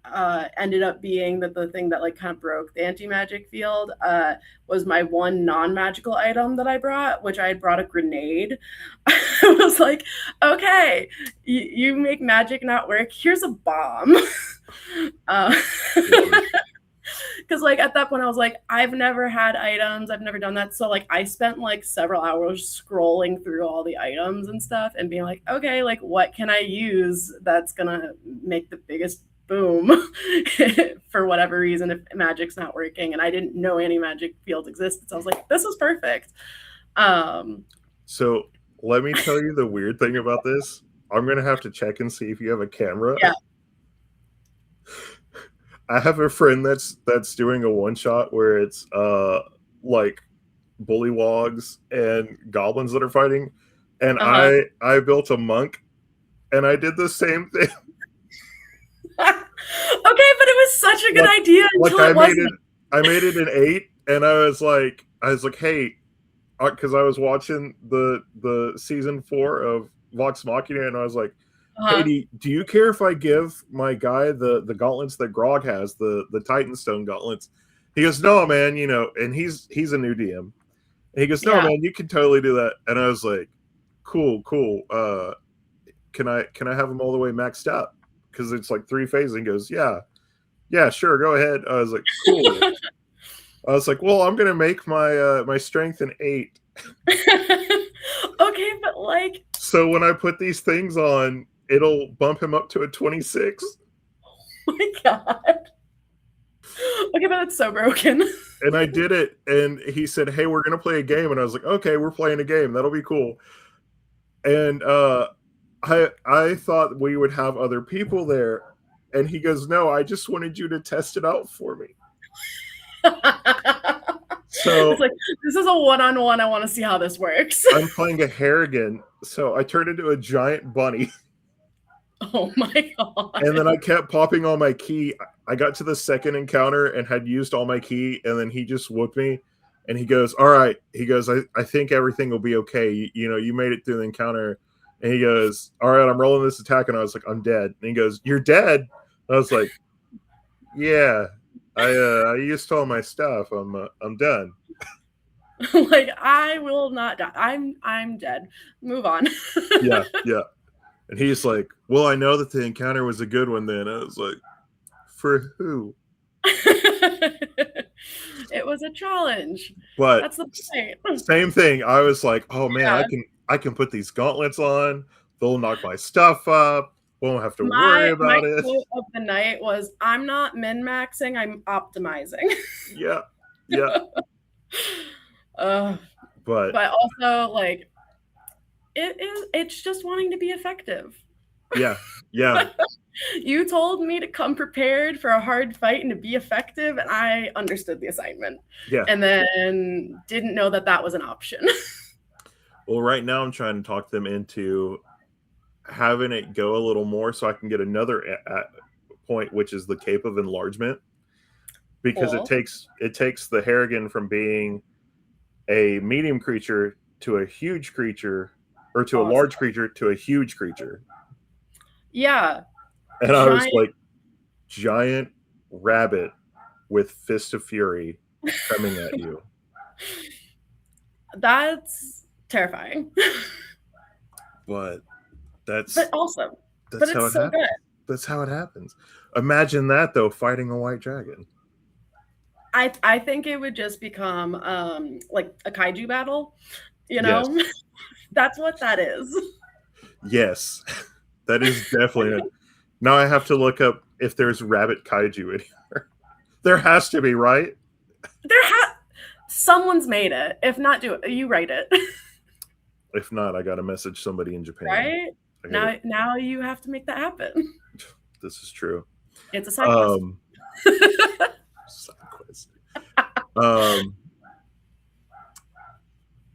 ended up being that the thing that like kind of broke the anti-magic field was my one non-magical item that I brought, which I had brought a grenade. I was like, okay, you make magic not work, here's a bomb. Because like at that point I was like, I've never had items, I've never done that, so like I spent like several hours scrolling through all the items and stuff and being like, okay, like what can I use that's gonna make the biggest boom for whatever reason if magic's not working. And I didn't know any magic fields existed, so I was like, this is perfect. So let me tell you the weird thing about this. I'm gonna have to check and see if you have a camera. Yeah. I have a friend that's doing a one shot where it's like bullywogs and goblins that are fighting, and I built a monk, and I did the same thing. Okay, but it was such a good idea until it wasn't. I made it an 8, and I was like, hey, because I was watching the season 4 of Vox Machina, and I was like, hey, do you care if I give my guy the gauntlets that Grog has, the Titanstone gauntlets? He goes, no, man, and he's a new DM. And he goes, no, man, you can totally do that. And I was like, cool. Can I have them all the way maxed out? Because it's like 3 phases. And he goes, yeah, sure, go ahead. I was like, cool. I was like, well, I'm gonna make my strength an 8. Okay, but like, so when I put these things on, it'll bump him up to a 26. Oh my god. Okay, but that's so broken. And I did it, and he said, hey, we're gonna play a game. And I was like, okay, we're playing a game, that'll be cool. And I thought we would have other people there, and he goes, no, I just wanted you to test it out for me. So it's like, this is a one-on-one, I want to see how this works. I'm playing a Harrigan, so I turned into a giant bunny. Oh my god. And then I kept popping all my key. I got to the second encounter and had used all my key, and then he just whooped me. And he goes, all right. He goes, I think everything will be okay. You made it through the encounter. And he goes, all right, I'm rolling this attack. And I was like, I'm dead. And he goes, you're dead? I was like, yeah, I used all my stuff. I'm done. Like, I will not die. I'm dead. Move on. Yeah. And he's like, well, I know that the encounter was a good one then. I was like, for who? It was a challenge. But that's the point. Same thing. I was like, oh man, Yeah. I can put these gauntlets on. They'll knock my stuff up. Won't have to worry My about it. quote of the night was, I'm not min-maxing, I'm optimizing. Yeah. But also, like, it's just wanting to be effective. Yeah. You told me to come prepared for a hard fight and to be effective, and I understood the assignment. Yeah. And then didn't know that was an option. Well, right now I'm trying to talk them into having it go a little more so I can get another point, which is the Cape of Enlargement, because Cool. it takes the Harrigan from being a medium creature to a huge creature, or to a large creature to a huge creature. Yeah. And I was like, giant rabbit with Fist of Fury coming at you. That's terrifying. But awesome. That's how it's so happens. good. That's how it happens. Imagine that though, fighting a white dragon. I think it would just become like a kaiju battle, you know? Yes. That's what that is. Yes. That is definitely it. Now I have to look up if there's rabbit kaiju in here. There has to be, right? Someone's made it. If not, do it. You write it. If not, I got to message somebody in Japan. Right? Now you have to make that happen. This is true. It's a side quest. Side quest.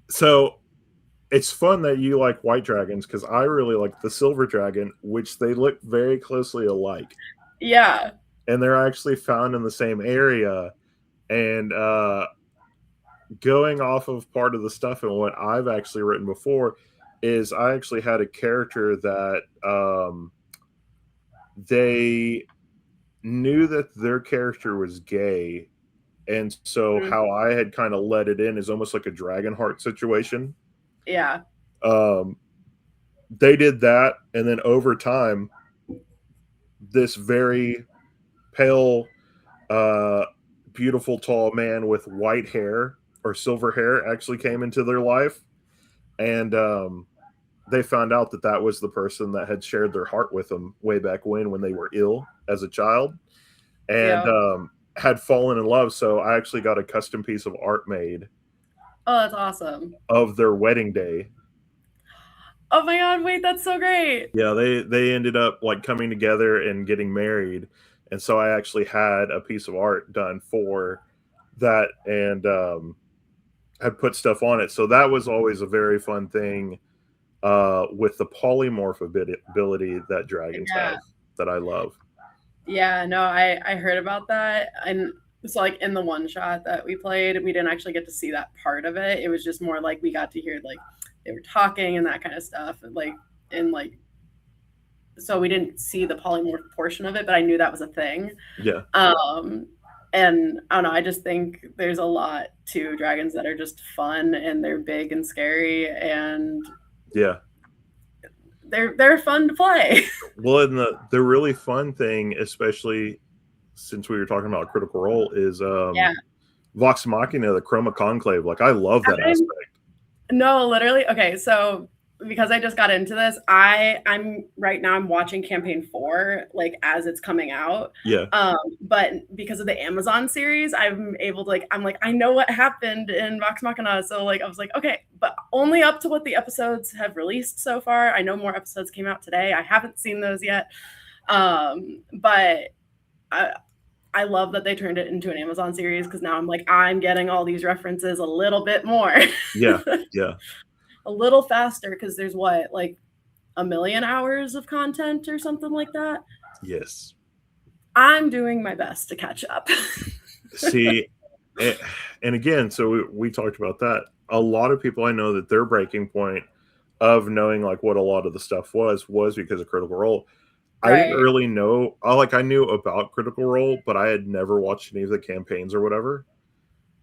So it's fun that you like white dragons, because I really like the silver dragon, which they look very closely alike. Yeah. And they're actually found in the same area. And going off of part of the stuff and what I've actually written before is I actually had a character that they knew that their character was gay. And so how I had kind of let it in is almost like a dragon heart situation. Yeah. They did that. And then over time, this very pale, beautiful, tall man with white hair or silver hair actually came into their life. And they found out that was the person that had shared their heart with them way back when they were ill as a child, and had fallen in love. So I actually got a custom piece of art made. Oh, that's awesome. Of their wedding day. Oh my God, wait, that's so great. Yeah, they ended up like coming together and getting married. And so I actually had a piece of art done for that, and had put stuff on it. So that was always a very fun thing with the polymorph ability that dragons have that I love. Yeah, no, I heard about that. And so like in the one shot that we played, we didn't actually get to see that part of it. It was just more like we got to hear like they were talking and that kind of stuff. So we didn't see the polymorph portion of it, but I knew that was a thing. Yeah. And I don't know, I just think there's a lot to dragons that are just fun, and they're big and scary, and they're fun to play. Well, and the really fun thing, especially since we were talking about Critical Role, is Vox Machina, the Chroma Conclave. Like, I love that aspect. No, literally. Okay, so because I just got into this, I'm right now I'm watching campaign 4 like as it's coming out. Yeah. But because of the Amazon series, I'm able to I know what happened in Vox Machina. So like I was like, okay, but only up to what the episodes have released so far. I know more episodes came out today. I haven't seen those yet. But I love that they turned it into an Amazon series, because now I'm like, I'm getting all these references a little bit more. Yeah. A little faster, because there's like 1 million hours of content or something like that. Yes. I'm doing my best to catch up. See, and again, so we talked about that. A lot of people I know that their breaking point of knowing like what a lot of the stuff was because of Critical Role. I didn't Right. really know. I knew about Critical Role, but I had never watched any of the campaigns or whatever.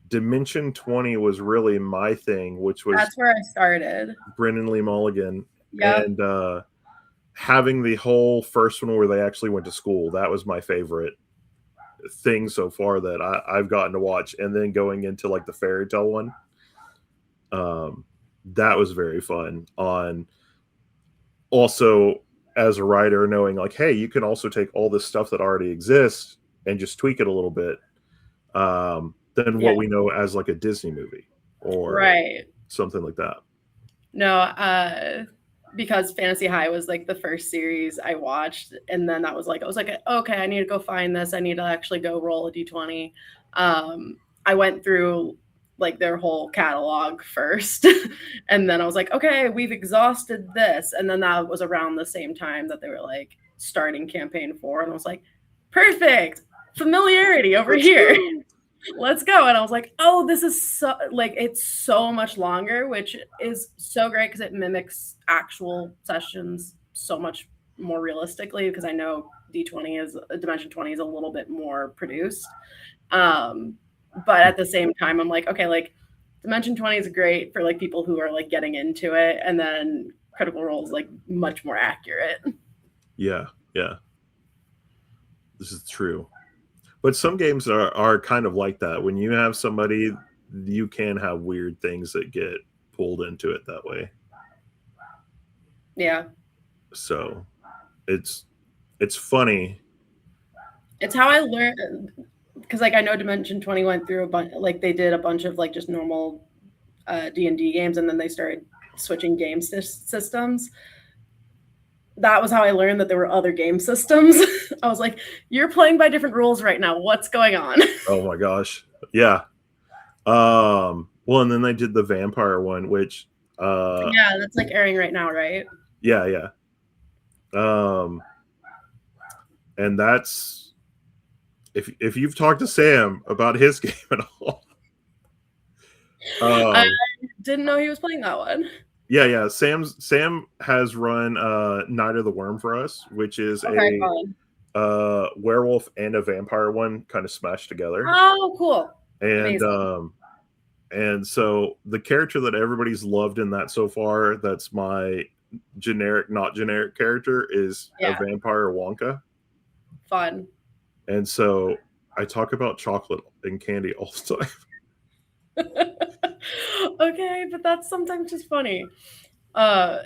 Dimension 20 was really my thing, which was That's where I started. Brennan Lee Mulligan, Yep. and having the whole first one where they actually went to school. That was my favorite thing so far that I've gotten to watch, and then going into like the fairy tale one, that was very fun. On also as a writer, knowing like, hey, you can also take all this stuff that already exists and just tweak it a little bit, than Yeah. what we know as like a Disney movie or Right. something like that. No, because Fantasy High was like the first series I watched, and then that was like I was like, okay, I need to go find this. I need to actually go roll a d20. I went through like their whole catalog first, and then I was like, okay, we've exhausted this, and then that was around the same time that they were like starting campaign 4, and I was like, perfect familiarity over here. Let's go. And I was like, oh, this is so like it's so much longer, which is so great because it mimics actual sessions so much more realistically, because I know D20 is Dimension 20 is a little bit more produced. But at the same time, I'm like, okay, like Dimension 20 is great for like people who are like getting into it, and then Critical Role is like much more accurate. Yeah, yeah, this is true. But some games are kind of like that. When you have somebody, you can have weird things that get pulled into it that way. Yeah. So it's funny. It's how I learned, because like I know Dimension 20 went through a bunch, like they did a bunch of like just normal D&D games, and then they started switching game systems. That was how I learned that there were other game systems. I was like, you're playing by different rules right now. What's going on? Oh my gosh. Yeah. Well, and then they did the vampire one, which Yeah, that's like airing right now, right? yeah, yeah. And that's if you've talked to Sam about his game at all. I didn't know he was playing that one. Yeah. Sam has run Night of the Worm for us, which is Okay, a werewolf and a vampire one kind of smashed together. oh, cool. And Amazing. and so the character that everybody's loved in that so far, that's my generic, not generic character, is a Yeah, vampire Wonka. fun. And so I talk about chocolate and candy all the time. Okay, but that's sometimes just funny. Uh,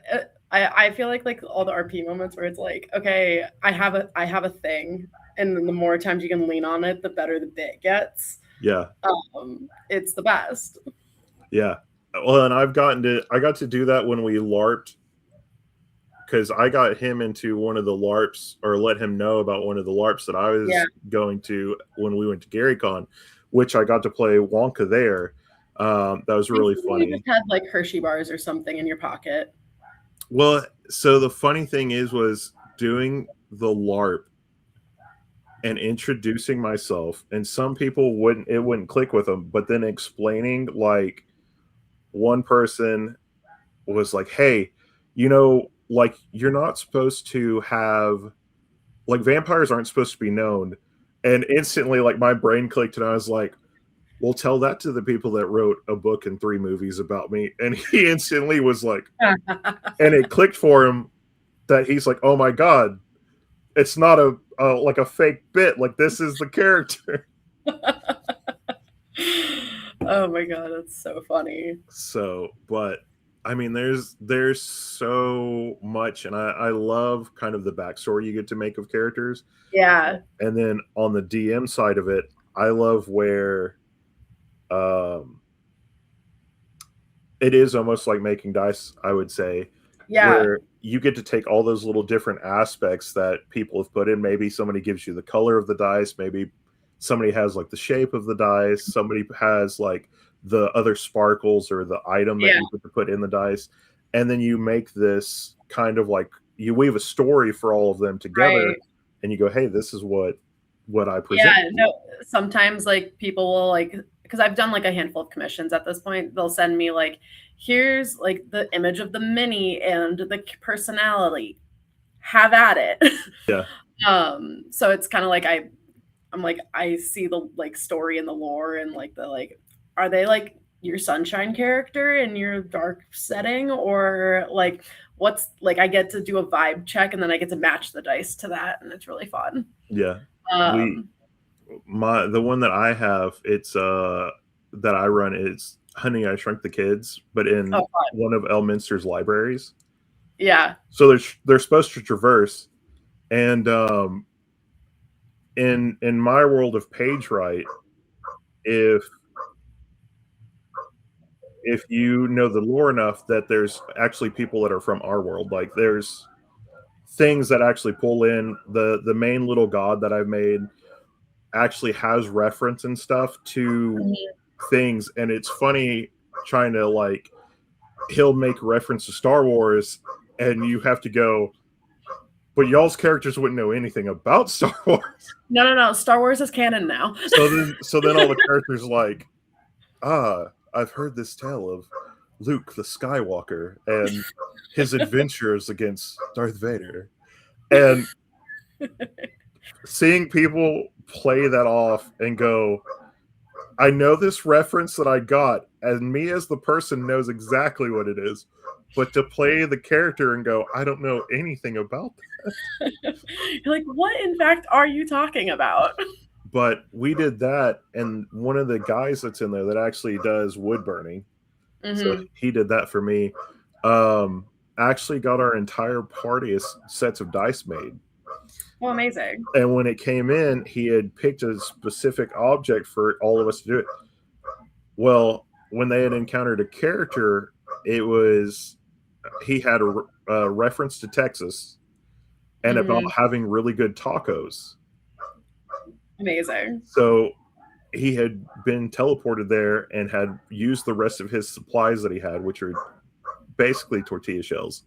I feel like all the RP moments where it's like, okay, I have a thing, and then the more times you can lean on it, the better the bit gets. Yeah. It's the best. Yeah. Well, and I got to do that when we LARPed, because I got him into one of the LARPs, or let him know about one of the LARPs that I was going to when we went to GaryCon, which I got to play Wonka there. That was really funny. You just had like Hershey bars or something in your pocket. Well, so the funny thing was doing the LARP and introducing myself, and some people wouldn't click with them, but then explaining, like, one person was like, hey, like, you're not supposed to have, like, vampires aren't supposed to be known. And instantly, like, my brain clicked, and I was like, well, tell that to the people that wrote a book and 3 movies about me. And he instantly was like, and it clicked for him that he's like, oh my God, it's not like a fake bit. Like, this is the character. Oh my God, that's so funny. So, but I mean, there's so much, and I love kind of the backstory you get to make of characters. Yeah. And then on the DM side of it, I love where it is almost like making dice, I would say. Yeah. Where you get to take all those little different aspects that people have put in. Maybe somebody gives you the color of the dice. Maybe somebody has like the shape of the dice. Somebody has like the other sparkles or the item that you get to put in the dice. And then you make this kind of like, you weave a story for all of them together, right. And you go, hey, this is what I present. Yeah, no, sometimes like people will like, because I've done like a handful of commissions at this point, they'll send me like, here's like the image of the mini and the personality. Have at it. Yeah. So it's kind of like I'm like I see the like story and the lore and like the like are they like your sunshine character in your dark setting or like what's like I get to do a vibe check and then I get to match the dice to that and it's really fun. Yeah. We Um the one that I have, it's that I run is Honey, I Shrunk the Kids, but in oh fun. one of Elminster's libraries. Yeah. So they're supposed to traverse, and in my world of page right, if you know the lore enough that there's actually people that are from our world, like there's things that actually pull in the main little god that I've made actually has reference and stuff to things, and it's funny trying to like he'll make reference to Star Wars and you have to go, but y'all's characters wouldn't know anything about Star Wars. No. Star Wars is canon now. So then all the characters like, I've heard this tale of Luke the Skywalker and his adventures against Darth Vader. And seeing people play that off and go, I know this reference that I got, and me as the person knows exactly what it is. But to play the character and go, I don't know anything about that. You're like, what in fact are you talking about? But we did that, and one of the guys that's in there that actually does wood burning, so he did that for me. Actually got our entire party sets of dice made. Oh, amazing. And when it came in, he had picked a specific object for all of us to do it. Well, when they had encountered a character, it was he had a reference to Texas and about having really good tacos. Amazing. So he had been teleported there and had used the rest of his supplies that he had, which are basically tortilla shells.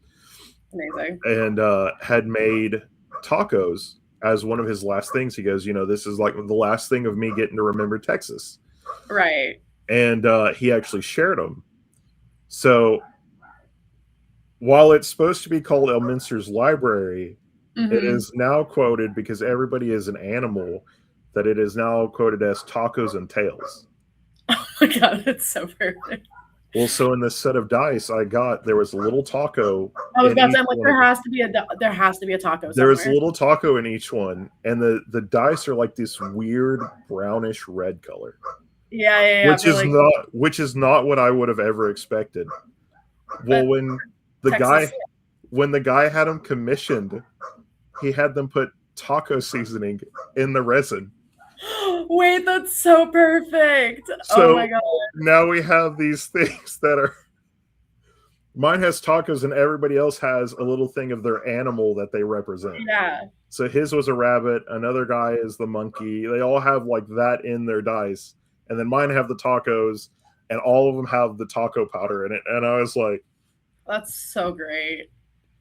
Amazing. And had made tacos as one of his last things. He goes, this is like the last thing of me getting to remember Texas. Right. And he actually shared them. So while it's supposed to be called Elminster's Library, it is now quoted, because everybody is an animal, that it is now quoted as Tacos and Tails. Oh my god, that's so perfect. Well, so in this set of dice there was a little taco. I was about to say, like, there has to be a taco somewhere. There was a little taco in each one, and the dice are like this weird brownish red color. Yeah. Which is not what I would have ever expected. Well, when the guy had them commissioned, he had them put taco seasoning in the resin. Wait, that's so perfect. So oh my god. Now we have these things that are mine has tacos and everybody else has a little thing of their animal that they represent. Yeah. So his was a rabbit, another guy is the monkey. They all have like that in their dice. And then mine have the tacos, and all of them have the taco powder in it. And I was like, that's so great.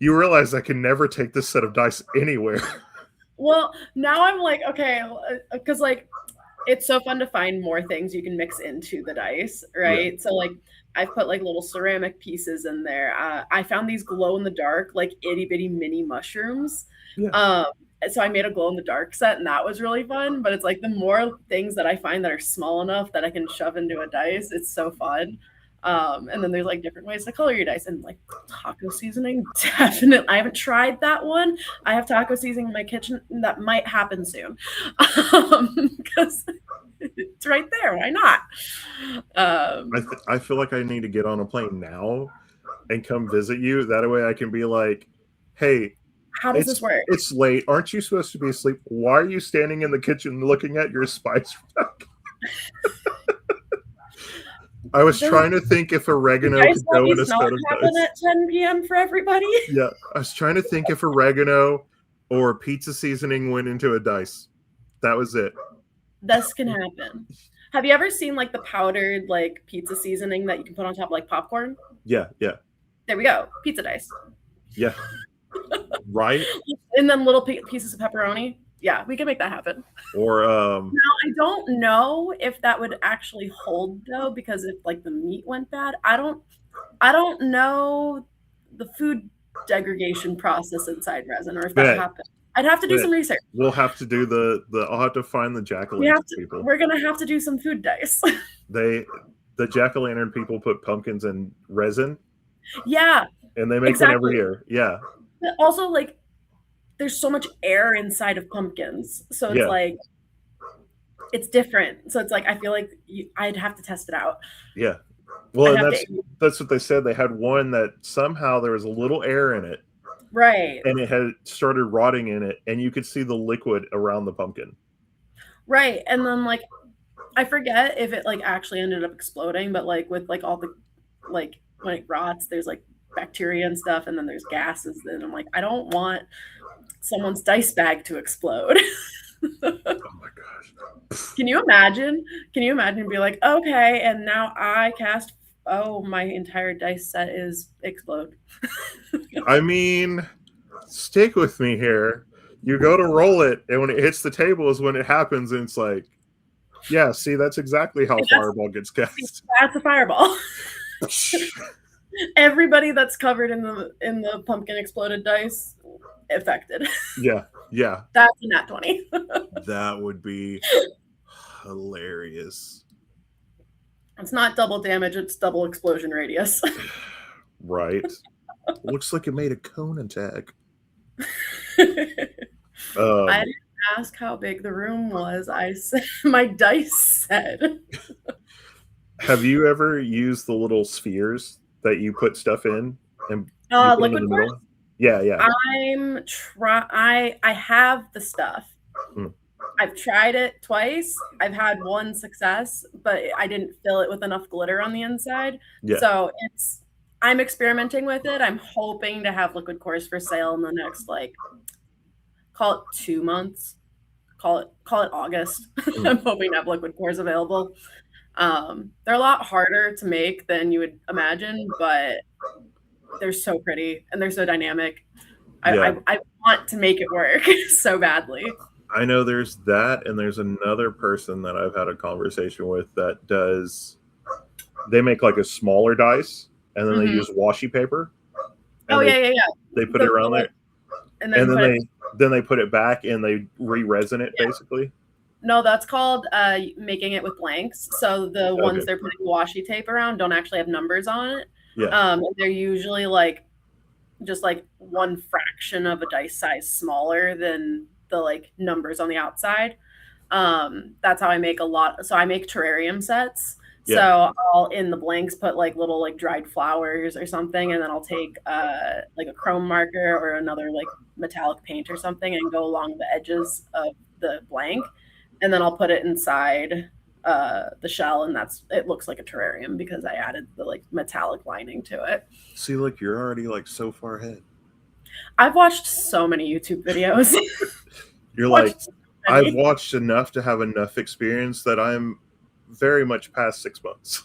You realize I can never take this set of dice anywhere. Well, now I'm like, okay, because like it's so fun to find more things you can mix into the dice, right? Yeah. So like I've put like little ceramic pieces in there. I found these glow in the dark, like itty bitty mini mushrooms. Yeah. So I made a glow in the dark set, and that was really fun. But it's like the more things that I find that are small enough that I can shove into a dice, it's so fun. And then there's like different ways to color your dice, and like taco seasoning, definitely. I haven't tried that one. I have taco seasoning in my kitchen. That might happen soon, because it's right there. Why not? I feel like I need to get on a plane now and come visit you. That way I can be like, hey, how does this work? It's late. Aren't you supposed to be asleep? Why are you standing in the kitchen looking at your spice rack? I was trying to think if oregano could go in a set of dice. At 10 p.m. for everybody? Yeah, I was trying to think if oregano or pizza seasoning went into a dice. That was it. This can happen. Have you ever seen like the powdered like pizza seasoning that you can put on top of like popcorn? Yeah. There we go. Pizza dice. Yeah. Right? And then little pieces of pepperoni. Yeah, we can make that happen. Or now I don't know if that would actually hold though, because if like the meat went bad, I don't I don't know the food degradation process inside resin, or if that Bet, happened. I'd have to do bet. some research. We'll have to do the. I'll have to find the jack o' We have lantern to. people. We're gonna have to do some food dice. The jack o' lantern people put pumpkins in resin, Yeah, and they make one every exactly. year. Yeah, But also, like, there's so much air inside of pumpkins, so it's yeah, like it's different. So it's like I feel like I'd have to test it out. yeah. Well, I'd and have to. that's what they said. They had one that somehow there was a little air in it, Right. and it had started rotting in it, and you could see the liquid around the pumpkin. Right. And then like I forget if it like actually ended up exploding, but like with like all the like when it rots, there's like bacteria and stuff, and then there's gases. And I'm like, I don't want someone's dice bag to explode. Oh my gosh. Can you imagine? Can you imagine be like, okay, and now I cast my entire dice set is explode. I mean, stick with me here. You go to roll it, and when it hits the table is when it happens, and it's like, yeah, see, that's exactly how fireball gets cast. That's a fireball. Everybody that's covered in the pumpkin exploded dice affected. Yeah, yeah. That's a nat 20. That would be hilarious. It's not double damage, it's double explosion radius. Right. Looks like it made a cone attack. I didn't ask how big the room was. I said my dice said. Have you ever used the little spheres that you put stuff in and you put them in Liquid the Quartz? middle? Yeah, yeah. I have the stuff. Hmm. I've tried it twice. I've had one success, but I didn't fill it with enough glitter on the inside. Yeah. So I'm experimenting with it. I'm hoping to have liquid cores for sale in the next like call it 2 months. Call it August. I'm hoping to have liquid cores available. They're a lot harder to make than you would imagine, but they're so pretty and they're so dynamic. Yeah. I want to make it work so badly. I know there's that, and there's another person that I've had a conversation with that does. They make like a smaller dice, and then they use washi paper. And yeah. They put it around there, and then they put it back and they re-resin it basically. No, that's called making it with blanks. So the ones they're putting washi tape around don't actually have numbers on it. Yeah. They're usually like just like one fraction of a dice size smaller than the like numbers on the outside. That's how I make a lot. So I make terrarium sets. Yeah. So I'll in the blanks put like little like dried flowers or something, and then I'll take like a chrome marker or another like metallic paint or something and go along the edges of the blank, and then I'll put it inside the shell, and it looks like a terrarium because I added the like metallic lining to it. See, look, you're already like so far ahead. I've watched so many YouTube videos. You're like, I've watched enough to have enough experience that I'm very much past 6 months.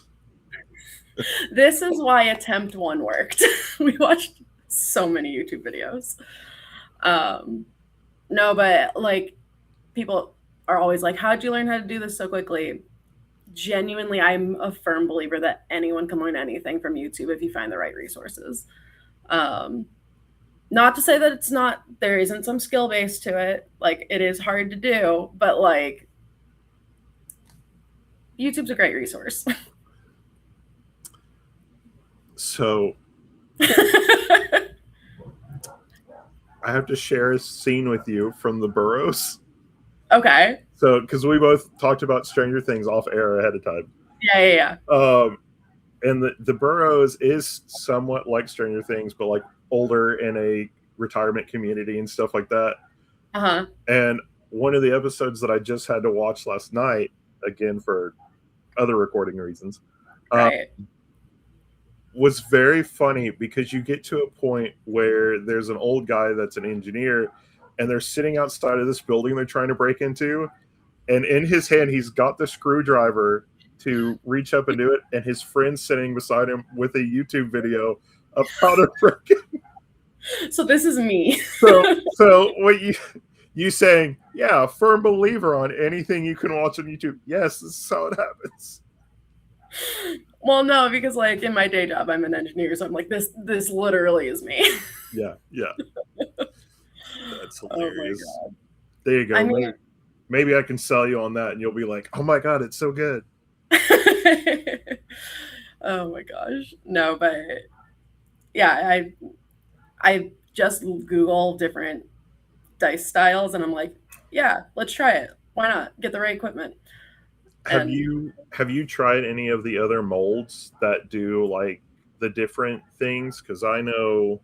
This is why attempt 1 worked. We watched so many YouTube videos. No, but like people are always like, how'd you learn how to do this so quickly? Genuinely, I'm a firm believer that anyone can learn anything from YouTube if you find the right resources. Not to say that there isn't some skill base to it. Like, it is hard to do, but like, YouTube's a great resource. So I have to share a scene with you from the Burrows. Okay. So, because we both talked about Stranger Things off air ahead of time. Yeah. And the Burrows is somewhat like Stranger Things, but like older in a retirement community and stuff like that. Uh-huh. And one of the episodes that I just had to watch last night, again for other recording reasons, right. Was very funny because you get to a point where there's an old guy that's an engineer, and they're sitting outside of this building they're trying to break into, and in his hand he's got the screwdriver to reach up and do it, and his friend's sitting beside him with a YouTube video of how to break it. So this is me. so what you saying, yeah, firm believer on anything you can watch on YouTube. Yes, this is how it happens. Well, no, because like in my day job, I'm an engineer, so I'm like this literally is me. Yeah, yeah. That's Oh my hilarious. god. There you I go. mean, Maybe I can sell you on that, and you'll be like, "Oh my god, it's so good." oh my gosh. No, but yeah, I just Google different dice styles and I'm like, yeah, let's try it. Why not? Get the right equipment. And Have you tried any of the other molds that do like the different things? Because I know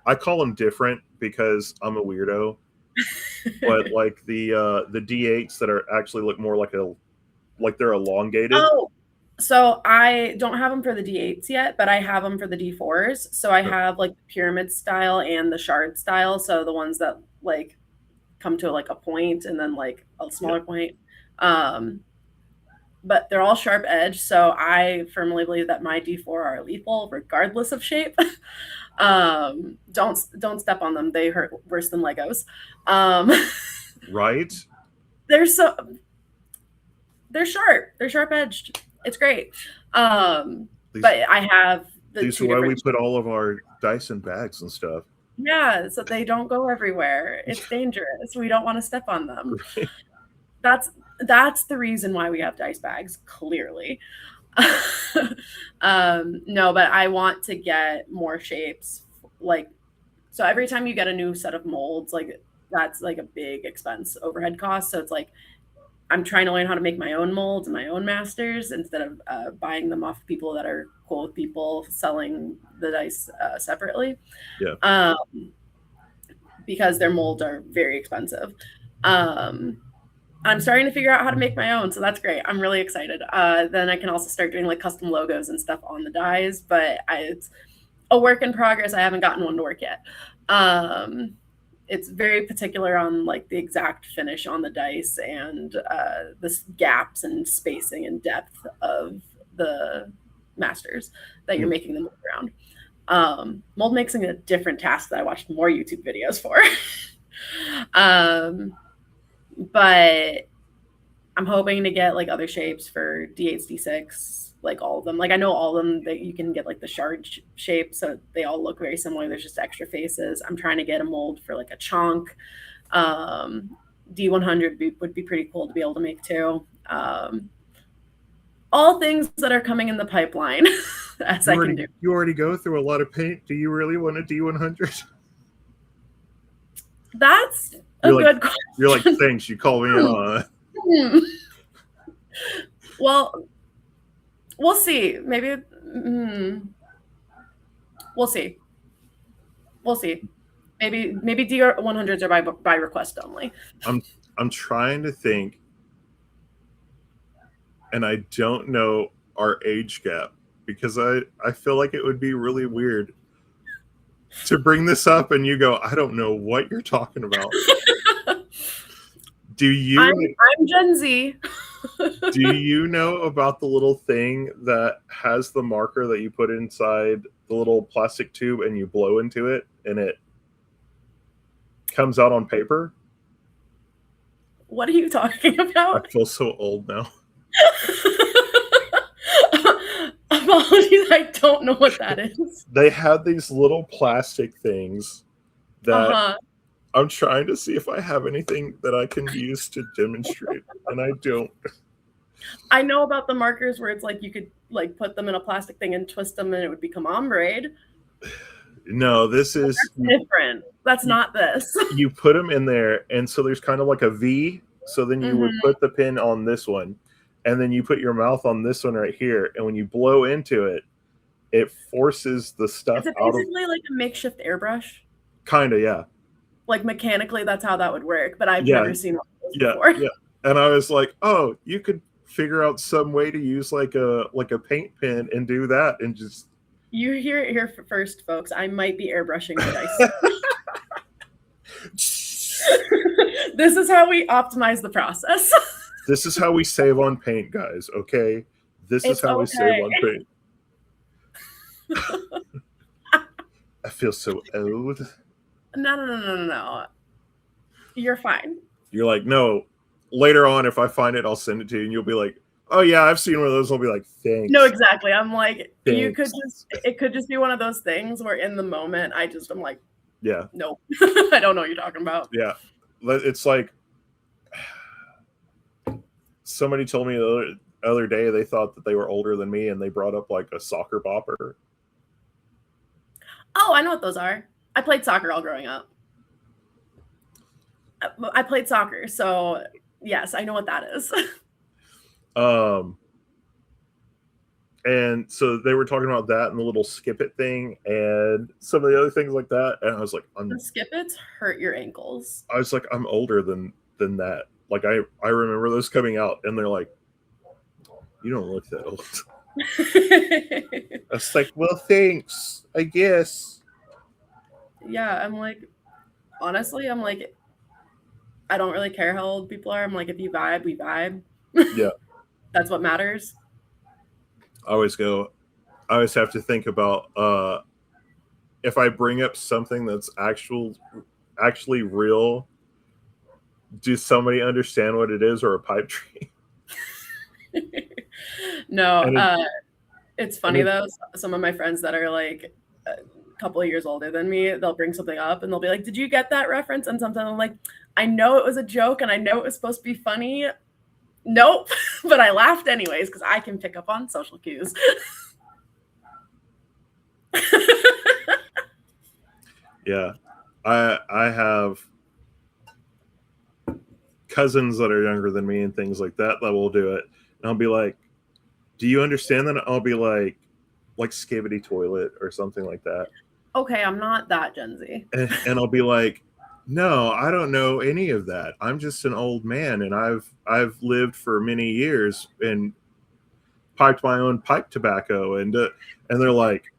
I call them different because I'm a weirdo. But like the D8s that are actually look more like they're elongated. oh, so I don't have them for the D8s yet, but I have them for the D4s. So I have like the pyramid style and the shard style. So the ones that like come to like a point and then like a Yeah. smaller point. Um, but they're all sharp edge. So I firmly believe that my D4 are lethal regardless of shape. Don't step on them. They hurt worse than Legos. Um, Right? they're so they're sharp. They're sharp edged. It's great. These But I have the these are two why we different. put all of our dice in bags and stuff. Yeah, so they don't go everywhere. It's dangerous. We don't want to step on them. That's that's the reason why we have dice bags, clearly. No, but I want to get more shapes. Like, so every time you get a new set of molds, like that's like a big expense overhead cost. So it's like I'm trying to learn how to make my own molds and my own masters instead of buying them off people that are cool with people selling the dice separately. Yeah. Because their molds are very expensive. I'm starting to figure out how to make my own, so that's great. I'm really excited. Then I can also start doing like custom logos and stuff on the dies, but it's a work in progress. I haven't gotten one to work yet. It's very particular on like the exact finish on the dice and the gaps and spacing and depth of the masters that you're making them move around. Mold mixing is a different task that I watched more YouTube videos for. But I'm hoping to get like other shapes for D8s, D6, like all of them. Like I know all of them that you can get like the shard shape, so they all look very similar. There's just extra faces. I'm trying to get a mold for like a chunk. D100 would be pretty cool to be able to make too. All things that are coming in the pipeline as I can do. You already go through a lot of paint. Do you really want a D100? That's a good question. You're like, thanks, you call me on. Well, we'll see. Maybe we'll see. We'll see. Maybe D100s are by request only. I'm trying to think, and I don't know our age gap because I feel like it would be really weird to bring this up and you go, I don't know what you're talking about. Do you? I'm Gen Z. Do you know about the little thing that has the marker that you put inside the little plastic tube and you blow into it and it comes out on paper? What are you talking about? I feel so old now. Apologies, I don't know what that is. They had these little plastic things that I'm trying to see if I have anything that I can use to demonstrate, and I don't. I know about the markers where it's like you could like put them in a plastic thing and twist them and it would become ombre. No, this is different. That's not this. You put them in there, and so there's kind of like a V. So then you would put the pin on this one, and then you put your mouth on this one right here. And when you blow into it, it forces the stuff out of. Basically like a makeshift airbrush. Kind of, yeah. Like mechanically, that's how that would work. But I've never seen one of those before. Yeah. And I was like, oh, you could figure out some way to use like a paint pen and do that, and just. You hear it here first, folks. I might be airbrushing the dice. This is how we optimize the process. This is how we save on paint, guys. Okay, this is how we save on paint. I feel so old. No. You're fine. You're like, no. Later on, if I find it, I'll send it to you, and you'll be like, Oh yeah, I've seen one of those. I'll be like, thanks. No, exactly. I'm like, Thanks. it could just be one of those things where in the moment I'm like, Yeah. nope, I don't know what you're talking about. Yeah. It's like somebody told me the other day they thought that they were older than me and they brought up like a soccer bopper. Oh, I know what those are. I played soccer all growing up. I played soccer, so yes, I know what that is. And so they were talking about that and the little skip it thing and some of the other things like that. And I was like, The skip-its hurt your ankles. I was like, I'm older than that. Like I remember those coming out and they're like, you don't look that old. I was like, well, thanks, I guess. Yeah, I'm like, honestly, I'm like, I don't really care how old people are. I'm like, if you vibe, we vibe. Yeah. That's what matters. I always have to think about if I bring up something that's actually real, does somebody understand what it is or a pipe dream? No, it's funny though. Some of my friends that are like a couple of years older than me, they'll bring something up and they'll be like, "Did you get that reference?" And sometimes I'm like, "I know it was a joke and I know it was supposed to be funny. Nope," but I laughed anyways because I can pick up on social cues. Yeah, I have cousins that are younger than me and things like that will do it, and I'll be like, "Do you understand that?" I'll be like skibbity toilet or something like that. Okay, I'm not that Gen Z. And I'll be like, no, I don't know any of that. I'm just an old man, and I've lived for many years and piped my own pipe tobacco, and they're like,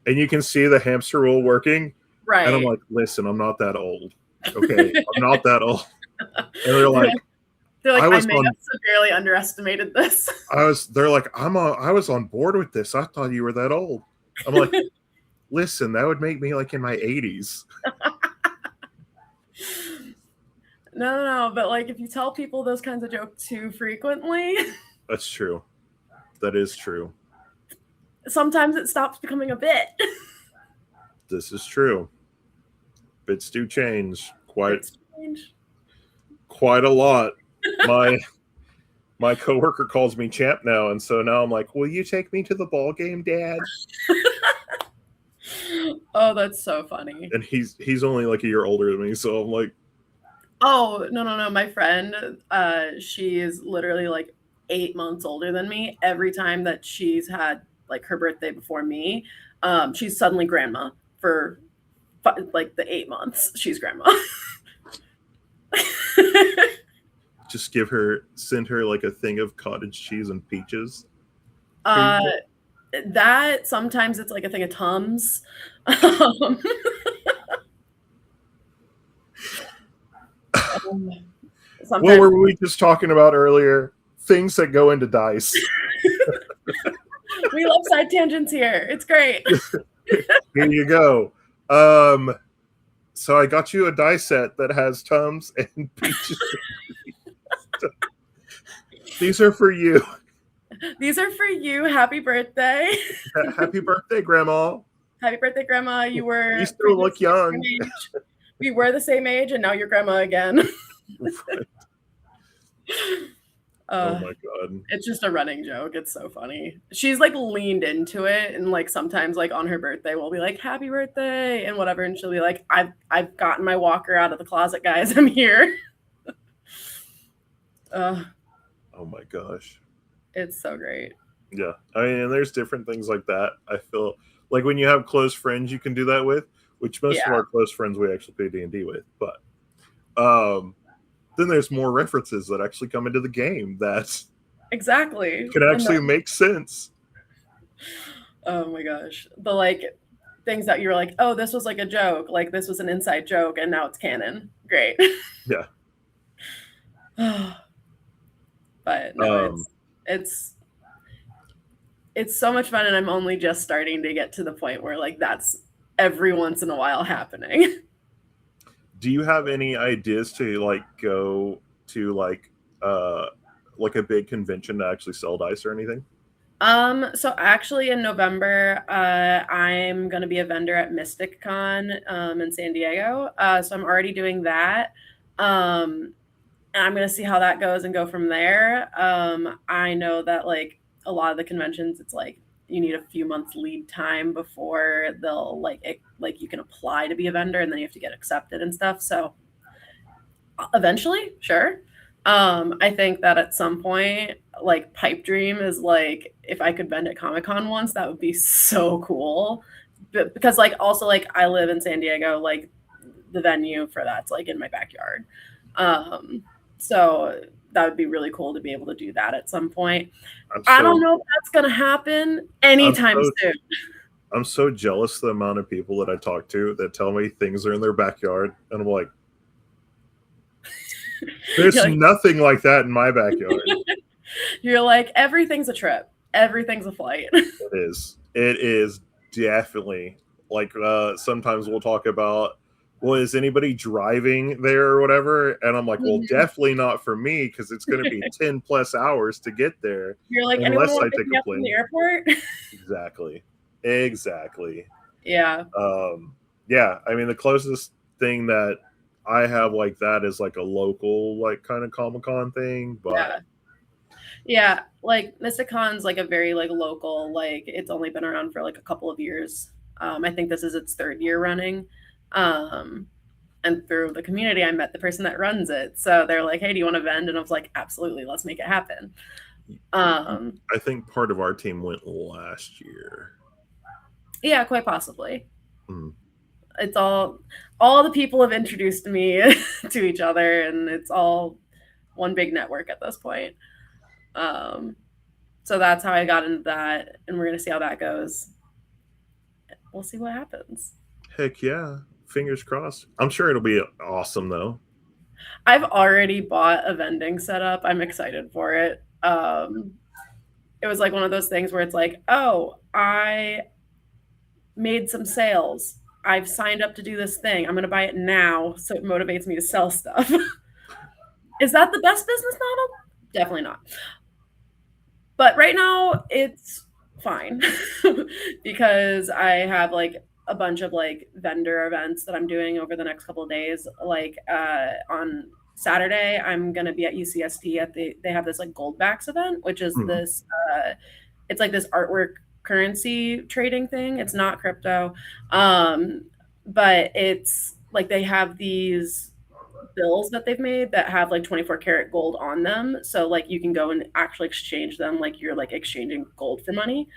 and you can see the hamster wheel working, Right? And I'm like, listen, I'm not that old. Okay, I'm not that old. And they're like, I may have severely underestimated this. They're like, I was on board with this. I thought you were that old. I'm like, listen, that would make me like in my 80s. No, but like if you tell people those kinds of jokes too frequently. That's true. That is true. Sometimes it stops becoming a bit. This is true. Bits do change quite a lot. My coworker calls me champ now, and so now I'm like, will you take me to the ball game, Dad? Oh, that's so funny. And he's only like a year older than me, so I'm like, oh, no. My friend, she is literally like 8 months older than me. Every time that she's had like her birthday before me, she's suddenly grandma for like the 8 months. She's grandma. just send her like a thing of cottage cheese and peaches. That sometimes it's like a thing of Tums. What were we just talking about earlier? Things that go into dice. We love side tangents here. It's great. Here you go. So I got you a dice set that has Tums and peaches. These are for you. These are for you. Happy birthday. Happy birthday, Grandma. Happy birthday, Grandma. You still look young. We were the same age, and now you're grandma again. Right. Oh my God. It's just a running joke. It's so funny. She's like leaned into it, and like sometimes like on her birthday we'll be like happy birthday and whatever, and she'll be like, I've gotten my walker out of the closet, guys. I'm here. Oh my gosh. It's so great. Yeah. I mean, and there's different things like that. I feel like when you have close friends you can do that with, which most of our close friends we actually play D&D with, but then there's more references that actually come into the game that exactly can actually make sense. Oh my gosh. The like things that you're like, oh, this was like a joke, like this was an inside joke, and now it's canon. Great. Yeah. But no, it's so much fun, and I'm only just starting to get to the point where like that's every once in a while happening. Do you have any ideas to like go to like like a big convention to actually sell dice or anything? So actually in November, I'm gonna be a vendor at Mystic Con in San Diego. So I'm already doing that. And I'm gonna see how that goes and go from there. I know that like a lot of the conventions, it's like you need a few months lead time before they'll like you can apply to be a vendor and then you have to get accepted and stuff. So eventually, sure. I think that at some point, like pipe dream is like if I could vend at Comic Con once, that would be so cool. But because like also like I live in San Diego, like the venue for that's like in my backyard. So that would be really cool to be able to do that at some point. I'm I don't so know if that's gonna happen I'm anytime so soon. I'm so jealous of the amount of people that I talk to that tell me things are in their backyard, and I'm like, there's You're like, nothing like that in my backyard. you're like everything's a trip, everything's a flight. It is. It is definitely like sometimes we'll talk about, well, is anybody driving there or whatever? And I'm like, well, definitely not for me because it's going to be 10 plus hours to get there You're like, anyone unless I want to pick take me a up from plane. the airport? Exactly. Exactly. Yeah. Yeah. I mean, the closest thing that I have like that is like a local, like kind of Comic-Con thing, but Yeah. Yeah, like Mysticon's like a very like local, like it's only been around for like a couple of years. I think this is its third year running. Um, and through the community, I met the person that runs it. So they're like, "Hey, do you want to vend?" And I was like, "Absolutely, let's make it happen." I think part of our team went last year. Yeah, quite possibly. Mm. It's all the people have introduced me to each other, and it's all one big network at this point. So that's how I got into that, and we're gonna see how that goes. We'll see what happens. Heck yeah. Fingers crossed. I'm sure it'll be awesome though. I've already bought a vending setup. I'm excited for it. It was like one of those things where it's like, oh, I made some sales. I've signed up to do this thing. I'm going to buy it now so it motivates me to sell stuff. Is that the best business model? Definitely not. But right now it's fine because I have like a bunch of like vendor events that I'm doing over the next couple of days. Like on Saturday, I'm gonna be at UCSD at they have this like Goldbacks event, which is this it's like this artwork currency trading thing. It's not crypto, but it's like they have these bills that they've made that have like 24 karat gold on them. So like you can go and actually exchange them like you're like exchanging gold for money.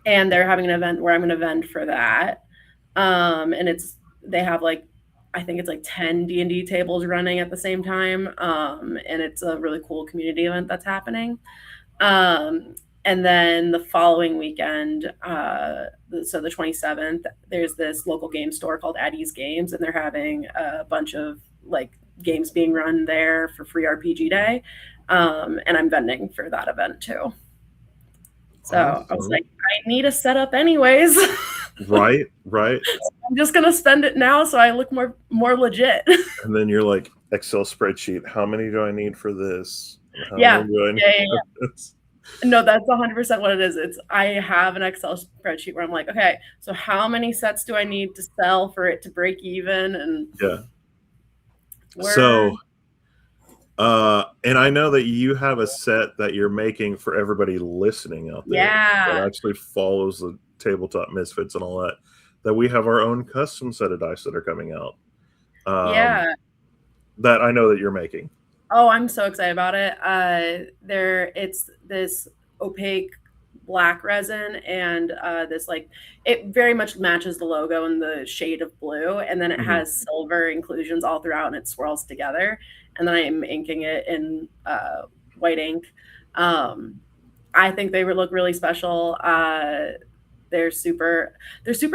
And they're having an event where I'm going to vend for that. And they have like, I think it's like 10 D&D tables running at the same time. And it's a really cool community event that's happening. And then the following weekend, so the 27th, there's this local game store called Addie's Games, and they're having a bunch of like games being run there for free RPG day. And I'm vending for that event too. So awesome. I was like, I need a setup anyways. Right. I'm just gonna spend it now so I look more legit. And then you're like, Excel spreadsheet, how many do I need for this? Yeah. No, that's 100% what it is. I have an Excel spreadsheet where I'm like, okay, so how many sets do I need to sell for it to break even? And so and I know that you have a set that you're making for everybody listening out there that actually follows the Tabletop Misfits and all that we have our own custom set of dice that are coming out that I know that you're making. Oh, I'm so excited about it. It's this opaque black resin, and this like it very much matches the logo in the shade of blue, and then it has silver inclusions all throughout, and it swirls together. And then I am inking it in white ink. I think they would look really special. They're super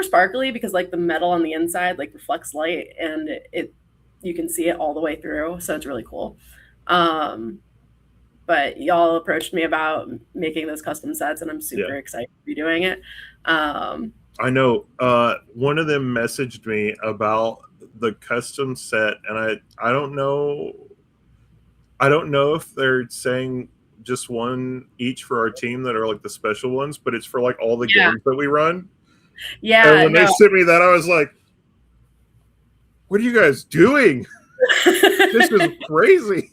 sparkly because like the metal on the inside like reflects light, and you can see it all the way through. So it's really cool. But y'all approached me about making those custom sets, and I'm super excited to be doing it. I know one of them messaged me about the custom set, and I don't know I don't know if they're saying just one each for our team that are like the special ones, but it's for like all the Yeah. games that we run. And Yeah, when they no. sent me that, I was like, what are you guys doing? This is crazy.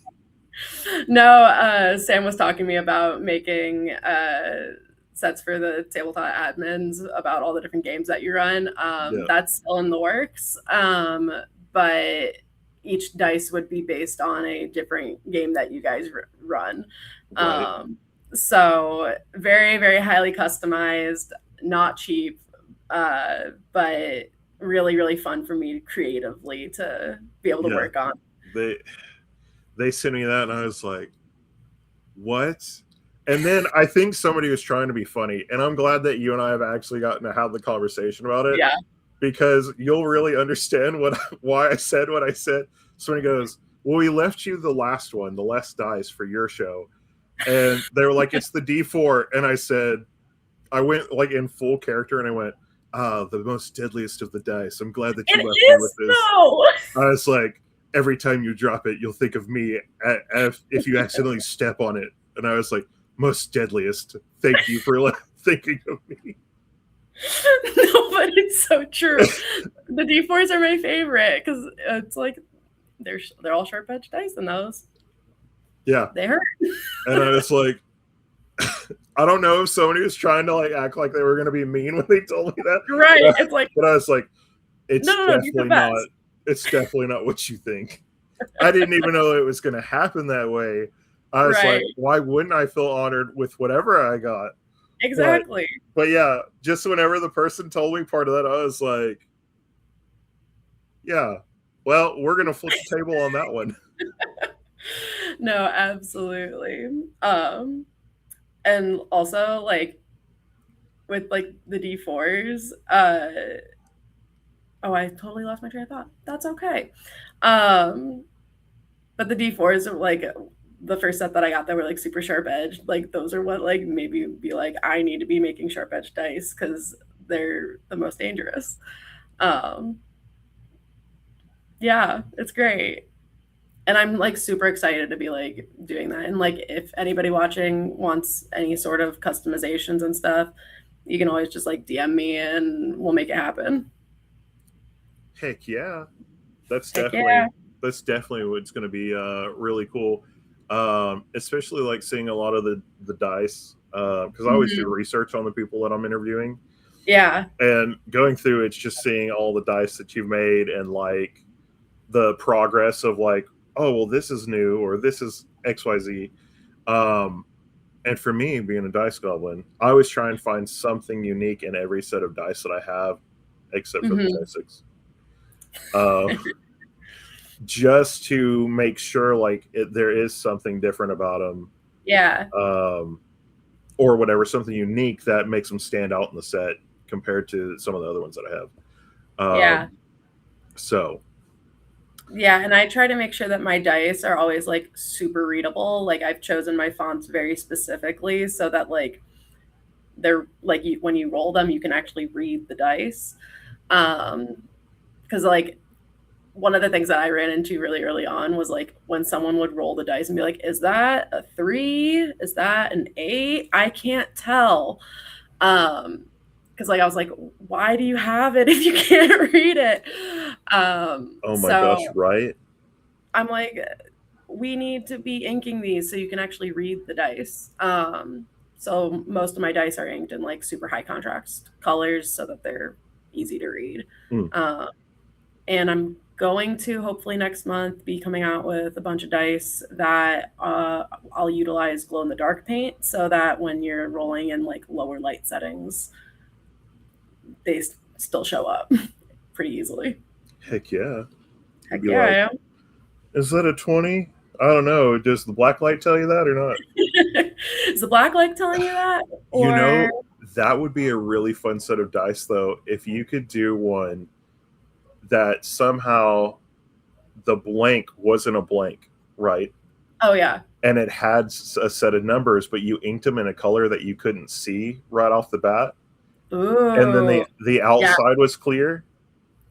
No, Sam was talking to me about making sets for the tabletop admins about all the different games that you run. Yeah. That's still in the works. But each dice would be based on a different game that you guys run. Right. So very, very highly customized, not cheap, but really, really fun for me creatively to be able to Yeah. work on. They sent me that, and I was like, what? And then I think somebody was trying to be funny, and I'm glad that you and I have actually gotten to have the conversation about it. Yeah. Because you'll really understand why I said what I said. Somebody goes, well, we left you the last one, the less dice for your show. And they were like, it's the D4. And I said, I went like in full character and I went, the most deadliest of the dice. I'm glad that you left me with this. Though. I was like, every time you drop it, you'll think of me if you accidentally step on it. And I was like, most deadliest. Thank you for thinking of me. No, but it's so true. The D4s are my favorite because it's like they're all sharp edge dice, and those they hurt. And I was like, I don't know if somebody was trying to like act like they were going to be mean when they told me that. Right? It's like, but I was like, it's no, definitely not. It's definitely not what you think. I didn't even know it was going to happen that way. I was like, why wouldn't I feel honored with whatever I got? Exactly. But yeah, just whenever the person told me part of that, I was like, yeah, well, we're going to flip the table on that one. No, absolutely. And also like with like the D4s, oh, I totally lost my train of thought. That's okay. But the D4s are like the first set that I got that were like super sharp edged. Like those are what like maybe be like I need to be making sharp edged dice because they're the most dangerous. Yeah, it's great. And I'm like super excited to be like doing that. And like if anybody watching wants any sort of customizations and stuff, you can always just like DM me and we'll make it happen. Heck yeah. That's definitely what's going to be really cool. Especially like seeing a lot of the dice because I always do research on the people that I'm interviewing. Yeah. And going through it's just seeing all the dice that you've made and like the progress of like, oh, well, this is new or this is XYZ. And for me, being a dice goblin, I always try and find something unique in every set of dice that I have, except for the basics. Just to make sure like there is something different about them. Yeah. Or whatever, something unique that makes them stand out in the set compared to some of the other ones that I have. Yeah. So. Yeah, and I try to make sure that my dice are always like super readable. Like I've chosen my fonts very specifically so that like they're like when you roll them, you can actually read the dice. Because like one of the things that I ran into really early on was like when someone would roll the dice and be like, is that a 3? Is that an 8? I can't tell. Because like I was like, why do you have it if you can't read it? Oh my gosh, right? I'm like, we need to be inking these so you can actually read the dice. So most of my dice are inked in like super high contrast colors so that they're easy to read. And I'm going to hopefully next month be coming out with a bunch of dice that I'll utilize glow in the dark paint so that when you're rolling in like lower light settings, they still show up pretty easily. Heck yeah. Heck yeah. Like, is that a 20? I don't know. Does the black light tell you that or not? Is the black light telling you that? Or... You know, that would be a really fun set of dice, though, if you could do one that somehow the blank wasn't a blank, right? Oh, yeah. And it had a set of numbers, but you inked them in a color that you couldn't see right off the bat. Ooh. And then the outside was clear.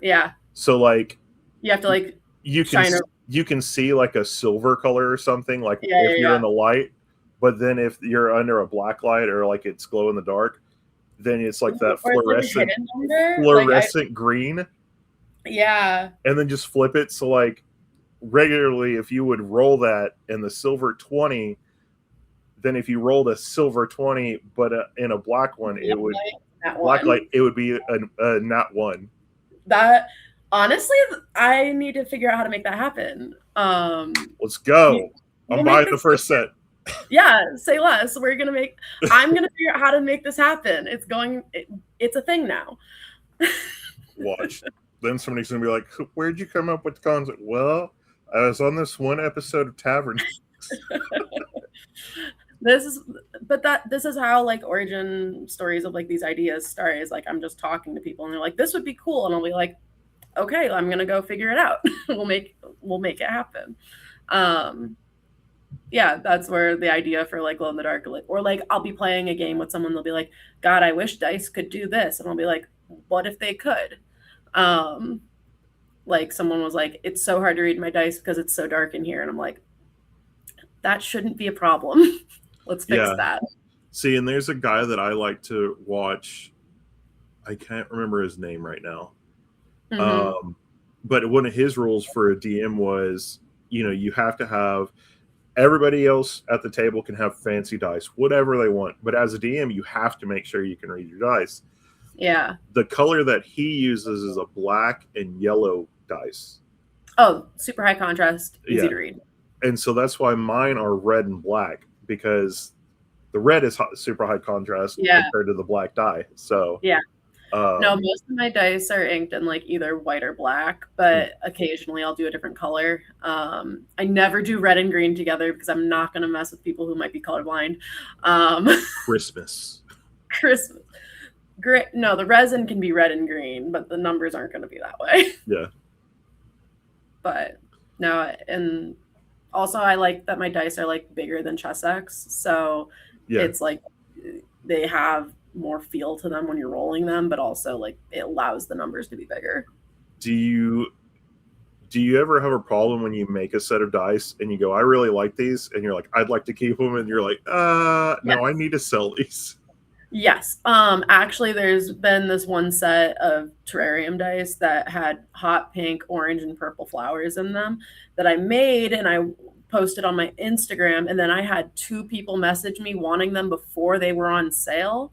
Yeah. So, like... You have to, like, you can you can see like a silver color or something, like Yeah, if yeah, you're in yeah. the light. But then if you're under a black light or like it's glow in the dark, then it's like that Or it's like a hidden number. fluorescent green. Yeah. And then just flip it. So like regularly, if you would roll that in the silver 20, then if you rolled a silver 20 but in a black one, it would That black light, one. it would be a nat 1. That honestly, I need to figure out how to make that happen. Let's go. We'll I'm make buying the this first set. Yeah, say less. I'm gonna figure out how to make this happen. It's a thing now. Watch. Then somebody's gonna be like, "Where'd you come up with the concept?" Well, I was on this one episode of Tavern. This is how like origin stories of like these ideas start. Is like I'm just talking to people and they're like, "This would be cool," and I'll be like, "Okay, I'm gonna go figure it out. we'll make it happen." Yeah, that's where the idea for like glow in the dark, or like I'll be playing a game with someone, they'll be like, God, I wish dice could do this, and I'll be like, what if they could? Like someone was like, it's so hard to read my dice because it's so dark in here, and I'm like, that shouldn't be a problem. Let's fix Yeah. that. See, and there's a guy that I like to watch. I can't remember his name right now. But one of his rules for a DM was, you have to have everybody else at the table can have fancy dice, whatever they want. But as a DM, you have to make sure you can read your dice. Yeah. The color that he uses is a black and yellow dice. Oh, super high contrast, easy to read. And so that's why mine are red and black, because the red is super high contrast compared to the black die. So yeah. No, most of my dice are inked in like either white or black, but occasionally I'll do a different color. I never do red and green together because I'm not going to mess with people who might be colorblind. Christmas. Great. No, the resin can be red and green, but the numbers aren't going to be that way. Yeah. But no, and also I like that my dice are like bigger than Chessex, so it's like they have more feel to them when you're rolling them, but also like it allows the numbers to be bigger. Do you ever have a problem when you make a set of dice and you go, I really like these, and you're like, I'd like to keep them, and you're like, no, I need to sell these? Yes. Actually, there's been this one set of terrarium dice that had hot pink, orange, and purple flowers in them that I made, and I posted on my Instagram, and then I had 2 people message me wanting them before they were on sale.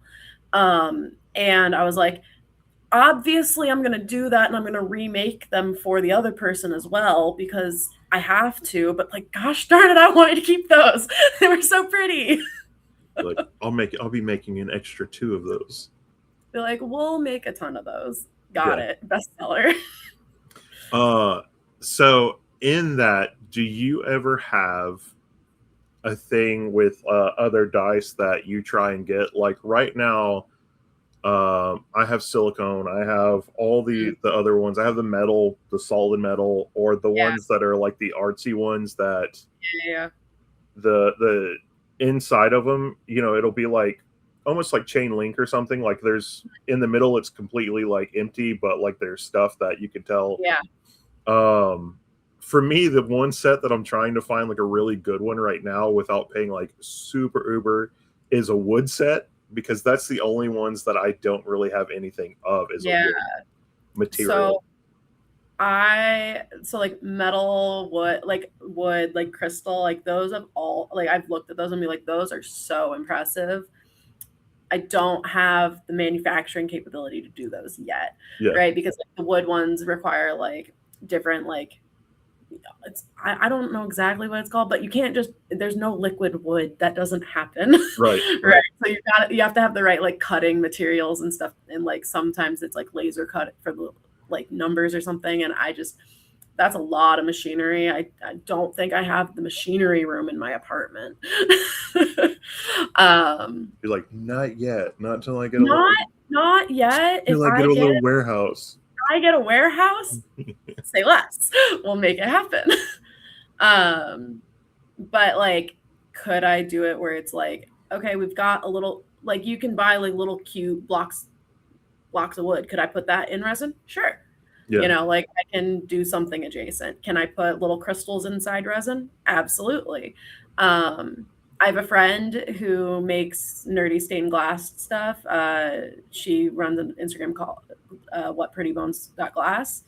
And I was like, obviously I'm going to do that, and I'm going to remake them for the other person as well because I have to, but like, gosh darn it, I wanted to keep those. They were so pretty. Like, I'll be making an extra 2 of those. They're like, we'll make a ton of those. Got it. Bestseller. So in that, do you ever have a thing with other dice that you try and get? Like right now, I have silicone. I have all the other ones. I have the metal, the solid metal, or the ones that are like the artsy ones that the inside of them, it'll be like almost like chain link or something. Like there's in the middle, it's completely like empty, but like there's stuff that you can tell. For me, the one set that I'm trying to find like a really good one right now without paying like super uber is a wood set, because that's the only ones that I don't really have anything of as a wood material. So like metal, wood, like crystal, like those have all, like I've looked at those and be like, those are so impressive. I don't have the manufacturing capability to do those yet, right? Because like, the wood ones require like different I don't know exactly what it's called, but you can't just, there's no liquid wood. That doesn't happen. Right. So you have to have the right like cutting materials and stuff. And like sometimes it's like laser cut for the like numbers or something. And that's a lot of machinery. I don't think I have the machinery room in my apartment. You're like, not yet. Not until I get not yet. Until I get a little warehouse. I get a warehouse, say less. We'll make it happen. But like, could I do it where it's like, okay, we've got a little, like you can buy like little cute blocks of wood. Could I put that in resin? Sure. You know, like I can do something adjacent. Can I put little crystals inside resin? Absolutely. I have a friend who makes nerdy stained glass stuff. She runs an Instagram called whatprettybones.glass.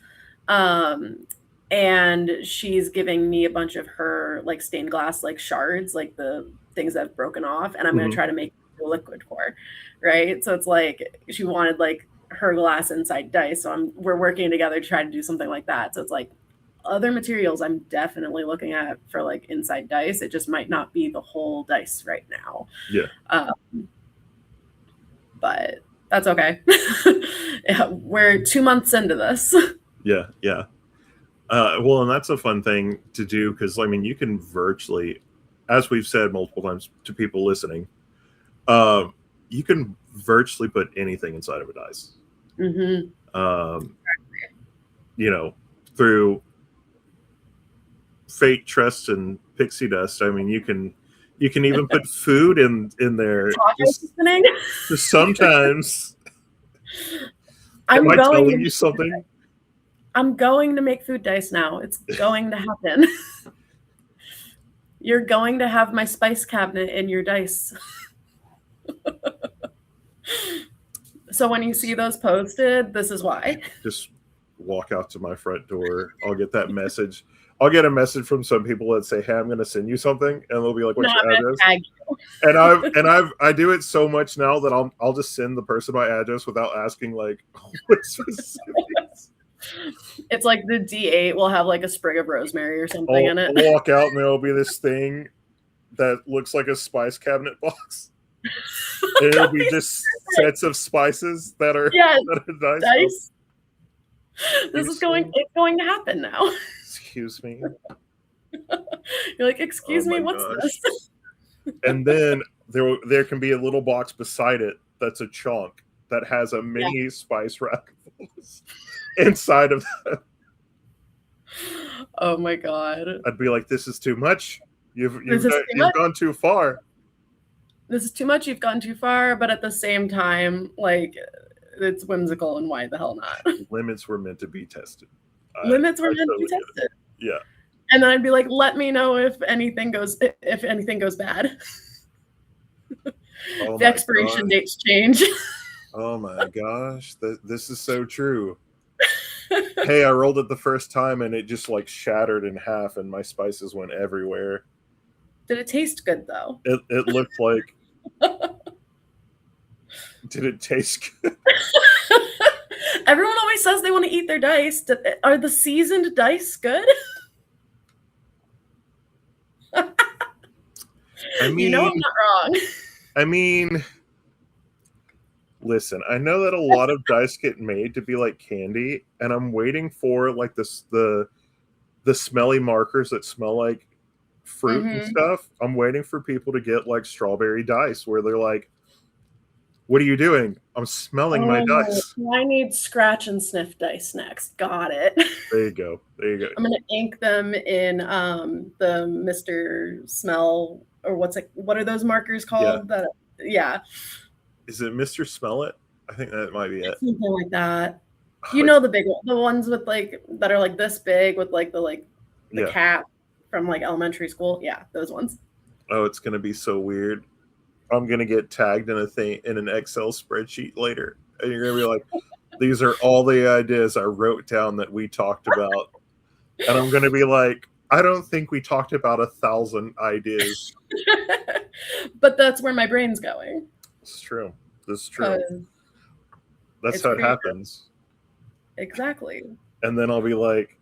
And she's giving me a bunch of her like stained glass like shards, like the things that have broken off, and I'm going to try to make a liquid core, right? So it's like she wanted like her glass inside dice, so we're working together to try to do something like that. So it's like other materials I'm definitely looking at for like inside dice. It just might not be the whole dice right now. But that's okay. We're 2 months into this. Yeah. Well, and that's a fun thing to do because, I mean, you can virtually, as we've said multiple times to people listening, you can virtually put anything inside of a dice. You know, through fate, trust, and pixie dust. I mean, you can even put food in there. Just sometimes. Am I telling you something? I'm going to make food dice now. It's going to happen. You're going to have my spice cabinet in your dice. So when you see those posted, this is why. Just walk out to my front door. I'll get that message. I'll get a message from some people that say, "Hey, I'm going to send you something," and they'll be like, "What's your address?" And I've I do it so much now that I'll just send the person my address without asking like what specifics. It's like the D8 will have like a sprig of rosemary or something in it. I'll walk out and there'll be this thing that looks like a spice cabinet box. And it'll be just sets of spices that are dice. It's going to happen now. Excuse me. You're like, excuse me, what's this? And then there can be a little box beside it that's a chunk that has a mini spice rack inside of that. Oh my god. I'd be like, this is too much. You've gone too far. This is too much, you've gone too far, but at the same time, like, it's whimsical and why the hell not? Limits were meant to be tested. Limits were meant to be tested. Yeah. And then I'd be like, let me know if anything goes bad. The expiration dates change. Oh my gosh. This is so true. Hey, I rolled it the first time and it just like shattered in half and my spices went everywhere. Did it taste good though? It looked like. Did it taste good? Everyone always says they want to eat their dice. Are the seasoned dice good? I mean, you know I'm not wrong. I mean, listen, I know that a lot of dice get made to be like candy, and I'm waiting for like the smelly markers that smell like fruit and stuff. I'm waiting for people to get like strawberry dice where they're like, what are you doing? I'm smelling my dice. I need scratch and sniff dice next. Got it. There you go. I'm gonna ink them in the Mr. Smell, or what are those markers called? Yeah. Is it Mr. Smell It? I think that might be it. Something like that. You know the big one, the ones with like that are like this big with like the cap from like elementary school. Yeah, those ones. Oh, it's gonna be so weird. I'm gonna get tagged in an Excel spreadsheet later, and you're gonna be like, "These are all the ideas I wrote down that we talked about," and I'm gonna be like, "I don't think we talked about 1,000 ideas." But that's where my brain's going. It's true. That's true. That's how it happens. Exactly. And then I'll be like,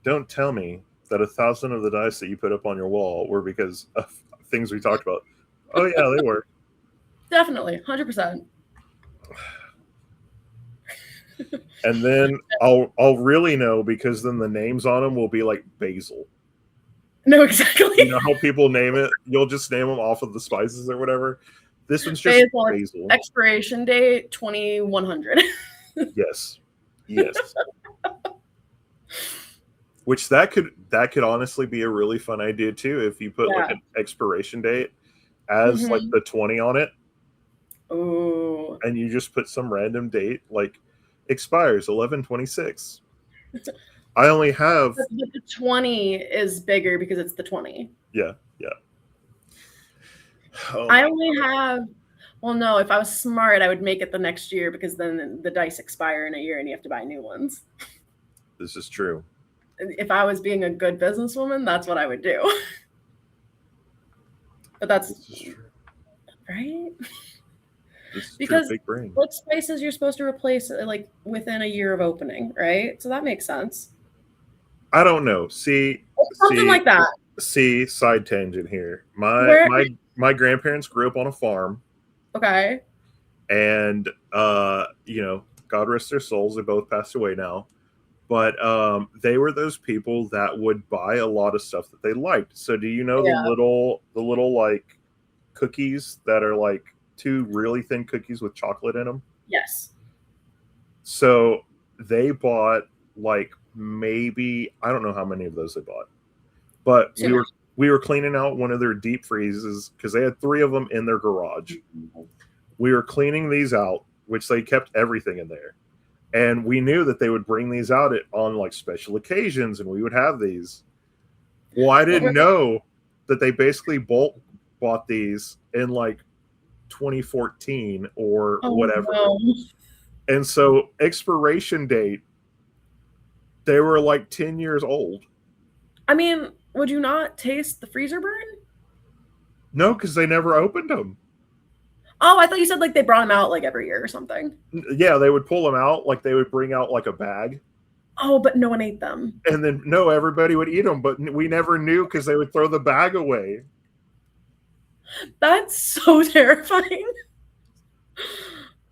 "Don't tell me that 1,000 of the dice that you put up on your wall were because of things we talked about." Oh yeah, they were. Definitely, 100%. And then I'll really know because then the names on them will be like basil. No, exactly. You know how people name it? You'll just name them off of the spices or whatever. This one's just basil. Expiration date 2100. Yes. Which that could honestly be a really fun idea too if you put like an expiration date as like the 20 on it. Ooh. And you just put some random date, like expires 11/26. I only have But the 20 is bigger because it's the 20. yeah. Oh I my only have. Well, no. If I was smart, I would make it the next year because then the dice expire in a year and you have to buy new ones. This is true. If I was being a good businesswoman, that's what I would do. But that's This is true. right. This is Because true. Big brain. what spices you're supposed to replace like within a year of opening, right? So that makes sense. I don't know. See, Something like that. See, side tangent here. Where? My grandparents grew up on a farm, Okay. and you know, God rest their souls, they both passed away now. But they were those people that would buy a lot of stuff that they liked. So do you know Yeah. the little like cookies that are like two really thin cookies with chocolate in them? Yes. So they bought like maybe, I don't know how many of those they bought, but we were cleaning out one of their deep freezes because they had 3 of them in their garage. We were cleaning these out, which they kept everything in there. And we knew that they would bring these out on like special occasions, and we would have these. Well, I didn't know that they basically bought these in like 2014 or whatever. No. And so expiration date, they were like 10 years old. I mean, would you not taste the freezer burn? No, because they never opened them. Oh, I thought you said like they brought them out like every year or something. Yeah, they would pull them out, like they would bring out like a bag. Oh, but no one ate them. And then, no, everybody would eat them, but we never knew because they would throw the bag away. That's so terrifying.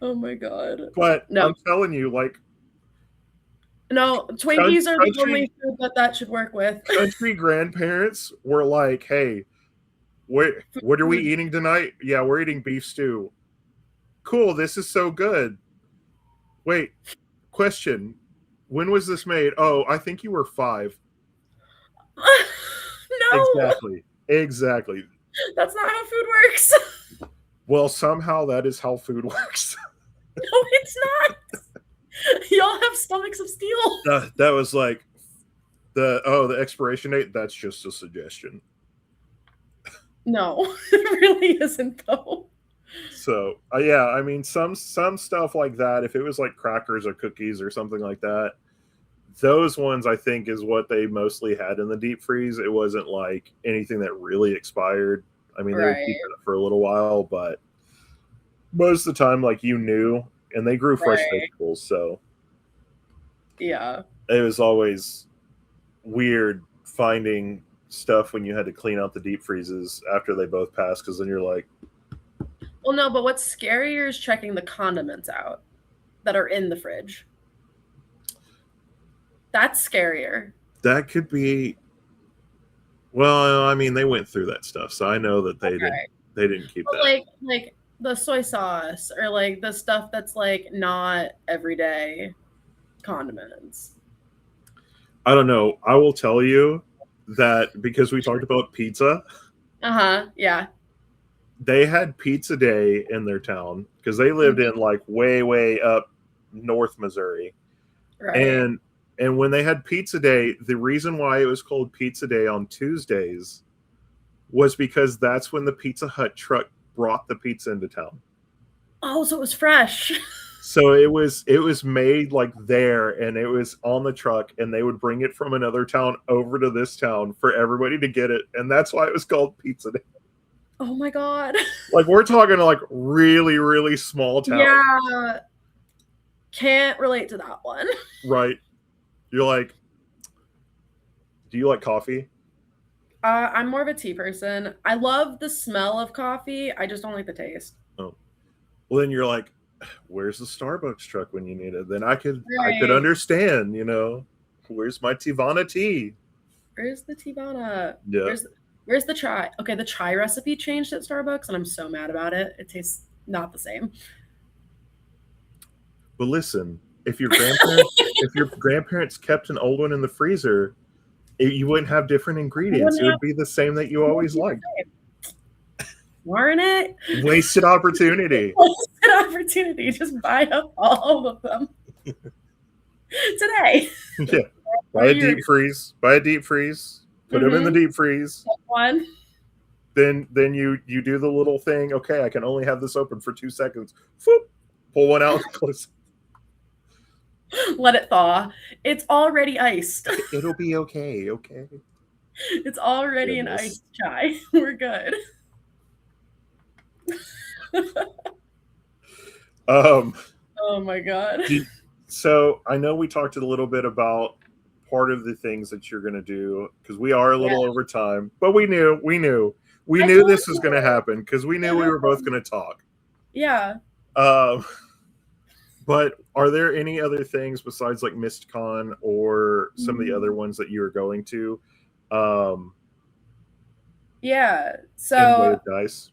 Oh my God. But no. I'm telling you, like, no, Twinkies are the only food that should work with. Country grandparents were like, hey, what are we eating tonight? Yeah, we're eating beef stew. Cool, this is so good. Wait, question. When was this made? Oh, I think you were 5. No. Exactly. That's not how food works. Well, somehow that is how food works. No, it's not. Y'all have stomachs of steel. That was like the expiration date. That's just a suggestion. No, it really isn't though. So yeah, I mean some stuff like that. If it was like crackers or cookies or something like that, those ones I think is what they mostly had in the deep freeze. It wasn't like anything that really expired. I mean, they would keep it for a little while, but most of the time, like, you knew, and they grew fresh vegetables, so yeah, it was always weird finding stuff when you had to clean out the deep freezes after they both passed, because then you're like, well, no, but what's scarier is checking the condiments out that are in the fridge. That's scarier. That could be. Well, I mean, they went through that stuff, so I know that they didn't keep that. Like the soy sauce or like the stuff that's like not everyday condiments. I don't know. I will tell you that because we talked about pizza. Yeah. They had pizza day in their town because they lived in like way up north Missouri. Right. And when they had pizza day, the reason why it was called pizza day on Tuesdays was because that's when the Pizza Hut truck brought the pizza into town. Oh, so it was fresh. So it was made like there, and it was on the truck, and they would bring it from another town over to this town for everybody to get it, and that's why it was called Pizza Day. Oh my God. Like, we're talking like really small town. Yeah. Can't relate to that one. Right. You're like, do you like coffee? I'm more of a tea person. I love the smell of coffee. I just don't like the taste. Oh. Well, then you're like, where's the Starbucks truck when you need it? Then I could understand, you know, where's my Tivana tea? Where's the Tivana? Yeah. Where's the chai? Okay, the chai recipe changed at Starbucks, and I'm so mad about it. It tastes not the same. But listen, if your grandparents kept an old one in the freezer, you wouldn't have different ingredients. It would be the same that you always liked. Weren't it? Wasted opportunity. Wasted opportunity. Just buy up all of them. Today. Yeah. What are you? Buy a deep freeze, put them in the deep freeze. One. Then you do the little thing. Okay, I can only have this open for 2 seconds. Whoop, pull one out, close. Let it thaw. It's already iced. It'll be okay. Okay. It's already an iced chai. We're good. Oh my god. So I know we talked a little bit about part of the things that you're going to do because we are a little over time, but we knew this was going to happen because we knew we were both going to talk. Yeah. But are there any other things besides like MistCon or some of the other ones that you are going to? Yeah. So in way of dice.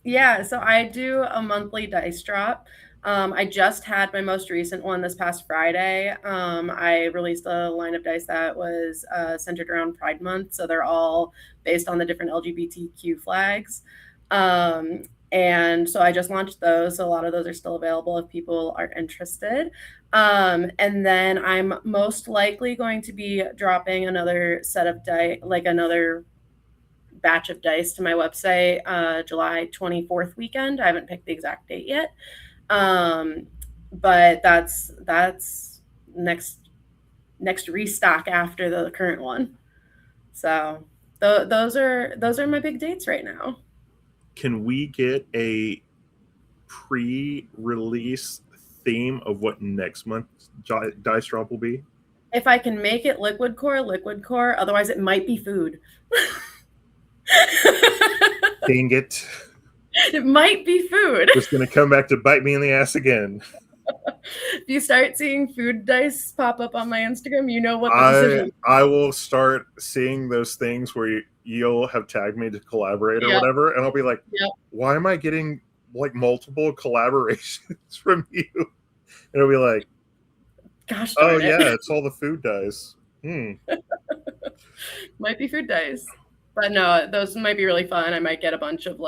Yeah, so I do a monthly dice drop. I just had my most recent one this past Friday. I released a line of dice that was centered around Pride Month. So they're all based on the different LGBTQ flags. And so I just launched those. So a lot of those are still available if people are interested. And then I'm most likely going to be dropping another set of dice, like another batch of dice to my website July 24th weekend. I haven't picked the exact date yet. But that's next restock after the current one. So those are my big dates right now. Can we get a pre-release theme of what next month's dice drop will be? If I can make it liquid core, otherwise it might be food. Dang it. It might be food. It's going to come back to bite me in the ass again. If you start seeing food dice pop up on my Instagram, you know what the decision is. I will start seeing those things where you'll have tagged me to collaborate or whatever, and I'll be like, why am I getting like multiple collaborations from you? And it'll be like, gosh darn it. Yeah, it's all the food dice. Might be food dice. But no, those might be really fun. I might get a bunch of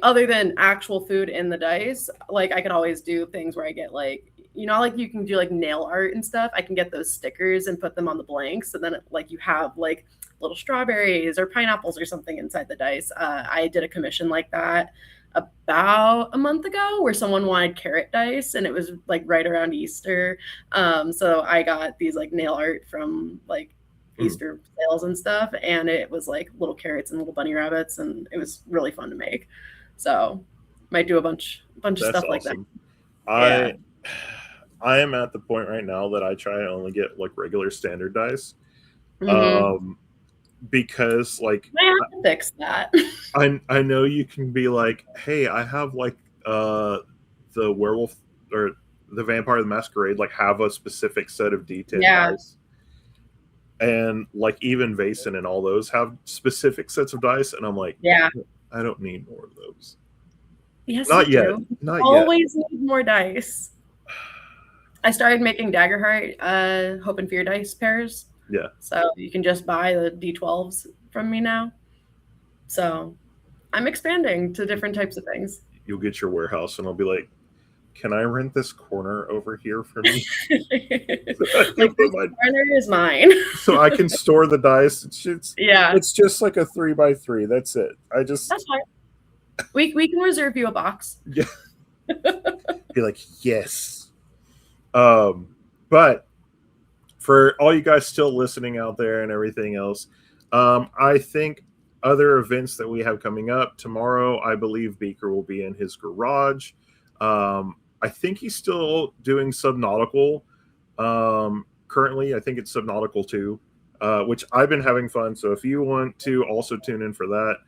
other than actual food in the dice, like I could always do things where I get like you can do like nail art and stuff. I can get those stickers and put them on the blanks, and then you have like little strawberries or pineapples or something inside the dice. I did a commission like that about a month ago where someone wanted carrot dice, and it was like right around Easter. So I got these like nail art from like Easter sales and stuff, and it was like little carrots and little bunny rabbits, and it was really fun to make. So might do a bunch of stuff like that. I am at the point right now that I try to only get like regular standard dice. Because like I have to fix that. I know you can be like, hey, I have like the werewolf or the Vampire the Masquerade like have a specific set of D10 dice. And like even Vason and all those have specific sets of dice, and I'm like, I don't need more of those. Yes, not yet. Do. Not always yet. Need more dice. I started making Daggerheart Hope and Fear dice pairs. Yeah. So you can just buy the D12s from me now. So I'm expanding to different types of things. You'll get your warehouse, and I'll be like, can I rent this corner over here for me? Like this corner is mine. So I can store the dice. It's just like a 3x3. That's it. That's fine. We can reserve you a box. Yeah. Be like, yes. But for all you guys still listening out there and everything else, I think other events that we have coming up tomorrow, I believe Beaker will be in his garage. I think he's still doing Subnautical. Currently, I think it's Subnautical 2, which I've been having fun. So if you want to also tune in for that,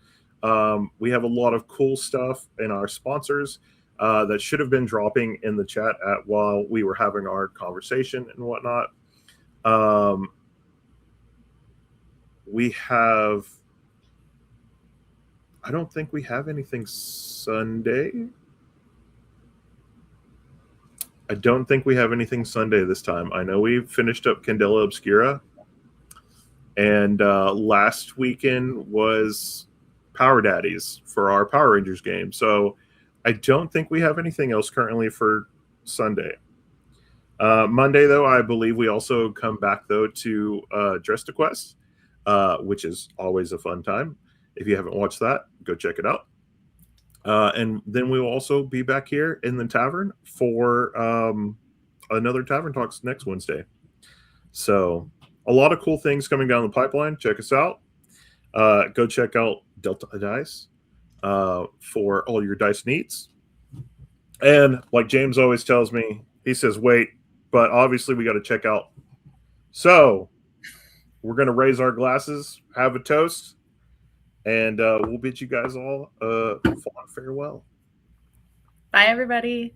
we have a lot of cool stuff in our sponsors that should have been dropping in the chat while we were having our conversation and whatnot. We have... I don't think we have anything Sunday. I don't think we have anything Sunday this time. I know we finished up Candela Obscura, and last weekend was Power Daddies for our Power Rangers game. So I don't think we have anything else currently for Sunday. Monday, though, I believe we also come back, though, to Dress to Quest, which is always a fun time. If you haven't watched that, go check it out. And then we will also be back here in the tavern for another Tavern Talks next Wednesday. So a lot of cool things coming down the pipeline. Check us out. Go check out DeltaDice for all your dice needs. And like James always tells me, he says, wait, but obviously we got to check out. So we're going to raise our glasses, have a toast, and we'll bid you guys all a fond farewell. Bye, everybody.